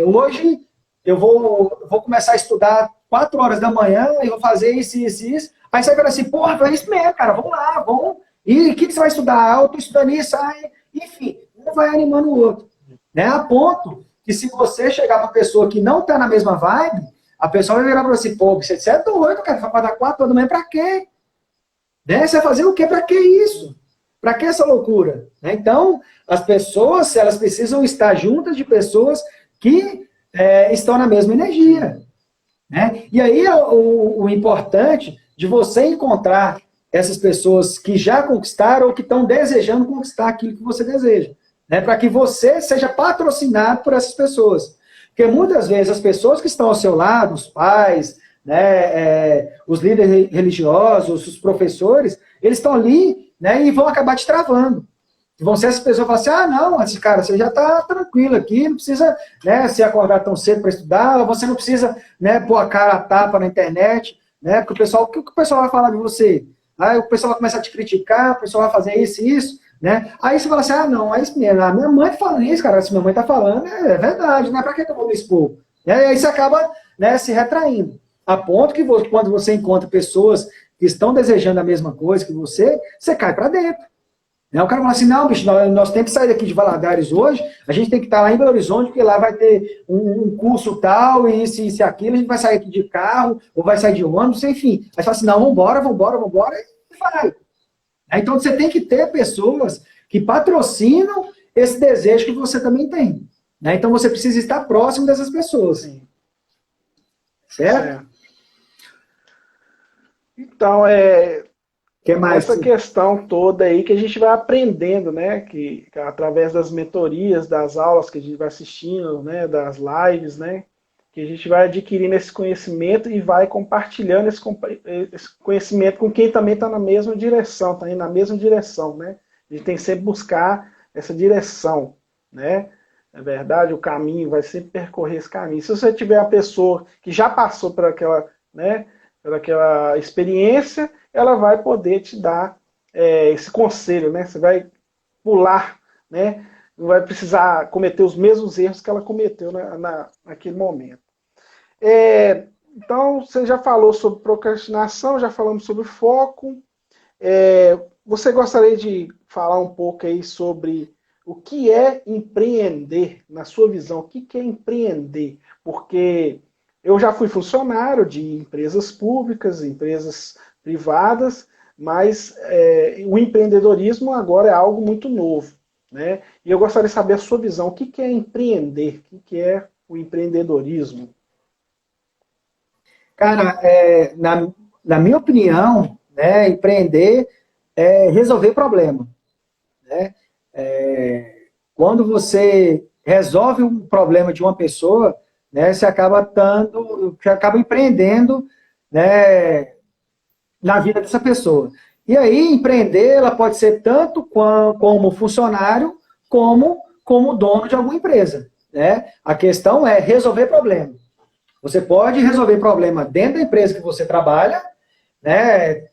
S1: hoje eu vou começar a estudar 4 horas da manhã e vou fazer isso, isso, isso. Aí você vai falar assim, porra, é isso mesmo, cara, vamos lá, vamos. E o que você vai estudar? Eu estou estudando isso, enfim, um vai animando o outro. Né? A ponto que se você chegar para uma pessoa que não está na mesma vibe, a pessoa vai virar para você, pô, você é doido, cara, vai acordar 4 horas da manhã, para quê? Né? Você vai fazer o quê? Para que isso? Para que essa loucura? Né? Então, as pessoas, elas precisam estar juntas de pessoas que estão na mesma energia. Né? E aí, o importante de você encontrar essas pessoas que já conquistaram ou que estão desejando conquistar aquilo que você deseja. Né? Para que você seja patrocinado por essas pessoas. Porque muitas vezes as pessoas que estão ao seu lado, os pais, né, os líderes religiosos, os professores, eles estão ali, né, e vão acabar te travando. Vão ser essas pessoas que falam assim, não, esse cara, você já está tranquilo aqui, não precisa, né, se acordar tão cedo para estudar, você não precisa, né, pôr a cara a tapa na internet, né, porque o que o pessoal vai falar de você? Aí o pessoal vai começar a te criticar, o pessoal vai fazer isso e isso, né? Aí você fala assim, não, é isso mesmo, a minha mãe tá falando isso, cara, se minha mãe está falando, é verdade, né, para que eu vou me expor? E aí você acaba, né, se retraindo. A ponto que quando você encontra pessoas que estão desejando a mesma coisa que você cai para dentro. Né? O cara fala assim, não, bicho, nós temos que sair daqui de Valadares hoje, a gente tem que estar lá em Belo Horizonte, porque lá vai ter um curso tal, e isso e aquilo, a gente vai sair aqui de carro, ou vai sair de ônibus, enfim. Aí você fala assim, não, vambora, e vai. Então você tem que ter pessoas que patrocinam esse desejo que você também tem. Né? Então você precisa estar próximo dessas pessoas. Sim. Certo?
S2: Então,
S1: que mais?
S2: Essa questão toda aí que a gente vai aprendendo, né? Que através das mentorias, das aulas que a gente vai assistindo, né? Das lives, né? Que a gente vai adquirindo esse conhecimento e vai compartilhando esse conhecimento com quem também está na mesma direção, está indo na mesma direção, né? A gente tem que sempre buscar essa direção, né? É verdade, o caminho, vai sempre percorrer esse caminho. Se você tiver uma pessoa que já passou por aquela, né? Pelaquela experiência, ela vai poder te dar esse conselho, né? Você vai pular, né? Não vai precisar cometer os mesmos erros que ela cometeu naquele momento. Então, você já falou sobre procrastinação, já falamos sobre foco. Você gostaria de falar um pouco aí sobre o que é empreender, na sua visão? O que é empreender? Porque eu já fui funcionário de empresas públicas, empresas privadas, mas o empreendedorismo agora é algo muito novo. Né? E eu gostaria de saber a sua visão. O que é empreender? O que é o empreendedorismo?
S1: Cara, na minha opinião, né, empreender é resolver problema. Né? Quando você resolve um problema de uma pessoa, né, você acaba empreendendo, né, na vida dessa pessoa. E aí, empreender, ela pode ser tanto como funcionário, como dono de alguma empresa. Né? A questão é resolver problema. Você pode resolver problema dentro da empresa que você trabalha, né?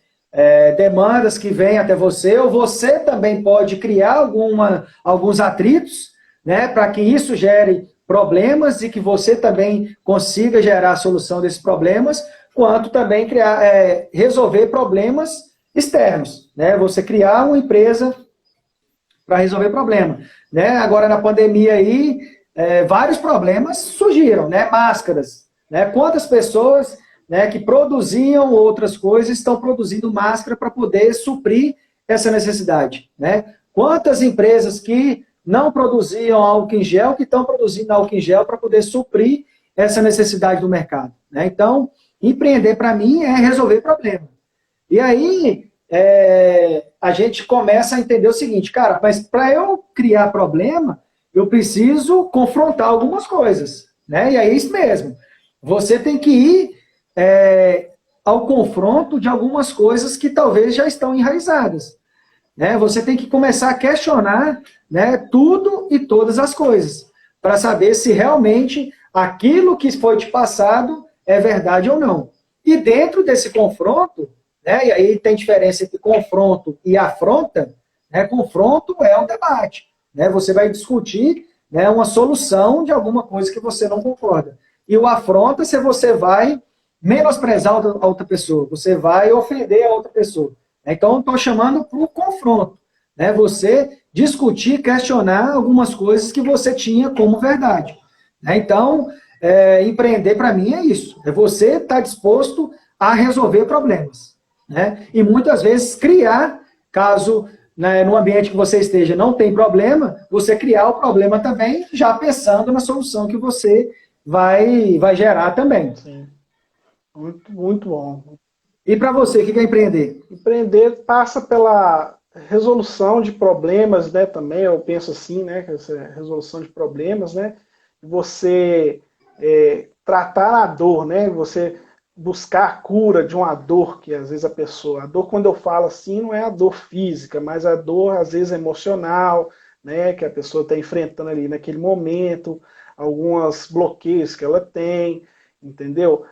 S1: Demandas que vêm até você, ou você também pode criar alguns atritos, né, para que isso gere problemas e que você também consiga gerar a solução desses problemas quanto também resolver problemas externos, né? Você criar uma empresa para resolver problema, né? Agora na pandemia aí, vários problemas surgiram, né? Máscaras, né? Quantas pessoas, né, que produziam outras coisas estão produzindo máscara para poder suprir essa necessidade, né? Quantas empresas que não produziam álcool em gel que estão produzindo álcool em gel para poder suprir essa necessidade do mercado, né? Então, empreender para mim é resolver problema. E aí, a gente começa a entender o seguinte, cara, mas para eu criar problema, eu preciso confrontar algumas coisas, né? E é isso mesmo. Você tem que ir ao confronto de algumas coisas que talvez já estão enraizadas, né? Você tem que começar a questionar, né, tudo e todas as coisas, para saber se realmente aquilo que foi te passado é verdade ou não. E dentro desse confronto, né, e aí tem diferença entre confronto e afronta, né? Confronto é um debate, né? Você vai discutir, né, uma solução de alguma coisa que você não concorda. E o afronta, se você vai menosprezar a outra pessoa, você vai ofender a outra pessoa. Então, estou chamando para o confronto, né? Você discutir, questionar algumas coisas que você tinha como verdade, né? Então, empreender para mim é isso, é você estar disposto a resolver problemas, né? E muitas vezes criar, caso, né, no ambiente que você esteja não tem problema, você criar o problema também, já pensando na solução que você vai gerar também.
S2: Sim. Muito, muito bom.
S1: E para você, o que é empreender?
S2: Empreender passa pela resolução de problemas, né, também, eu penso assim, né, que essa resolução de problemas, né, você tratar a dor, né, você buscar a cura de uma dor que às vezes a dor quando eu falo assim, não é a dor física, mas a dor às vezes emocional, né, que a pessoa está enfrentando ali naquele momento, alguns bloqueios que ela tem, entendeu?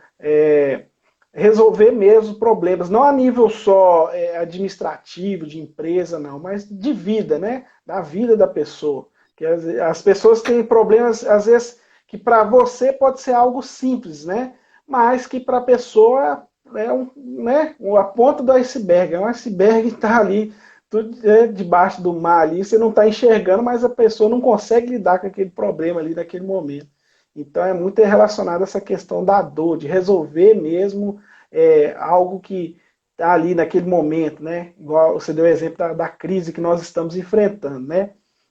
S2: Resolver mesmo problemas, não a nível só administrativo, de empresa, não, mas de vida, né? Da vida da pessoa. Que as pessoas têm problemas, às vezes, que para você pode ser algo simples, né? Mas que para a pessoa né, a ponta do iceberg, é um iceberg que está ali, tudo debaixo do mar ali, você não está enxergando, mas a pessoa não consegue lidar com aquele problema ali naquele momento. Então é muito relacionado a essa questão da dor, de resolver mesmo algo que está ali naquele momento, né? Igual você deu o exemplo da crise que nós estamos enfrentando, né?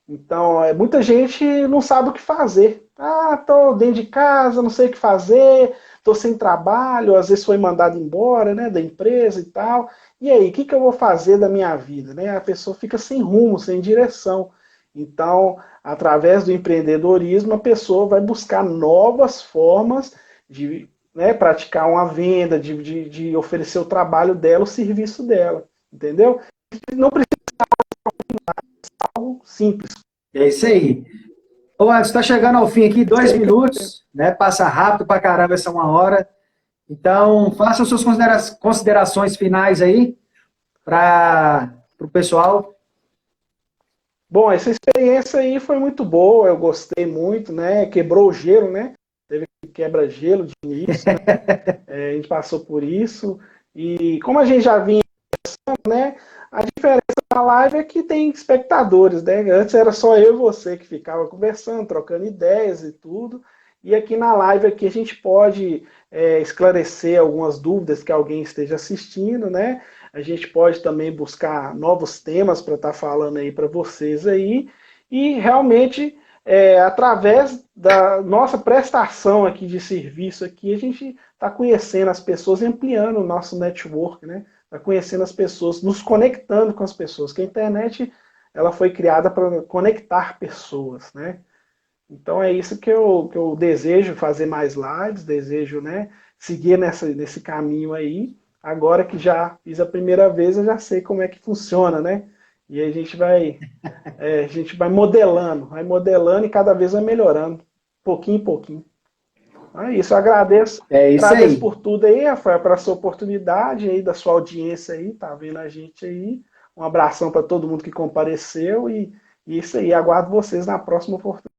S2: Então, muita gente não sabe o que fazer. Ah, estou dentro de casa, não sei o que fazer, estou sem trabalho, às vezes foi mandado embora, né, da empresa e tal. E aí, o que eu vou fazer da minha vida? Né? A pessoa fica sem rumo, sem direção. Então, através do empreendedorismo, a pessoa vai buscar novas formas de, né, praticar uma venda, de oferecer o trabalho dela, o serviço dela. Entendeu? Não precisa ser algo simples.
S1: É isso aí. Ô, Anderson, está chegando ao fim aqui, 2 minutos, né? Passa rápido pra caramba essa 1 hora. Então, faça as suas considerações finais aí para o pessoal.
S2: Bom, essa experiência aí foi muito boa, eu gostei muito, né? Quebrou o gelo, né? Teve quebra-gelo de início, né? A gente passou por isso. E como a gente já vinha, né? A diferença da live é que tem espectadores, né? Antes era só eu e você que ficava conversando, trocando ideias e tudo. E aqui na live aqui a gente pode esclarecer algumas dúvidas que alguém esteja assistindo, né? A gente pode também buscar novos temas para estar falando aí para vocês aí. E realmente, através da nossa prestação aqui de serviço aqui, a gente está conhecendo as pessoas e ampliando o nosso network, né? Está conhecendo as pessoas, nos conectando com as pessoas, que a internet ela foi criada para conectar pessoas, né? Então é isso que eu desejo, fazer mais lives, desejo, né, seguir nesse caminho aí. Agora que já fiz a primeira vez, eu já sei como é que funciona, né? E a gente vai modelando e cada vez vai melhorando, pouquinho em pouquinho. É isso, eu agradeço.
S1: É isso
S2: Agradeço
S1: aí.
S2: por tudo aí, Rafael, pela sua oportunidade aí, da sua audiência aí, tá vendo a gente aí. Um abração para todo mundo que compareceu e isso aí, aguardo vocês na próxima oportunidade.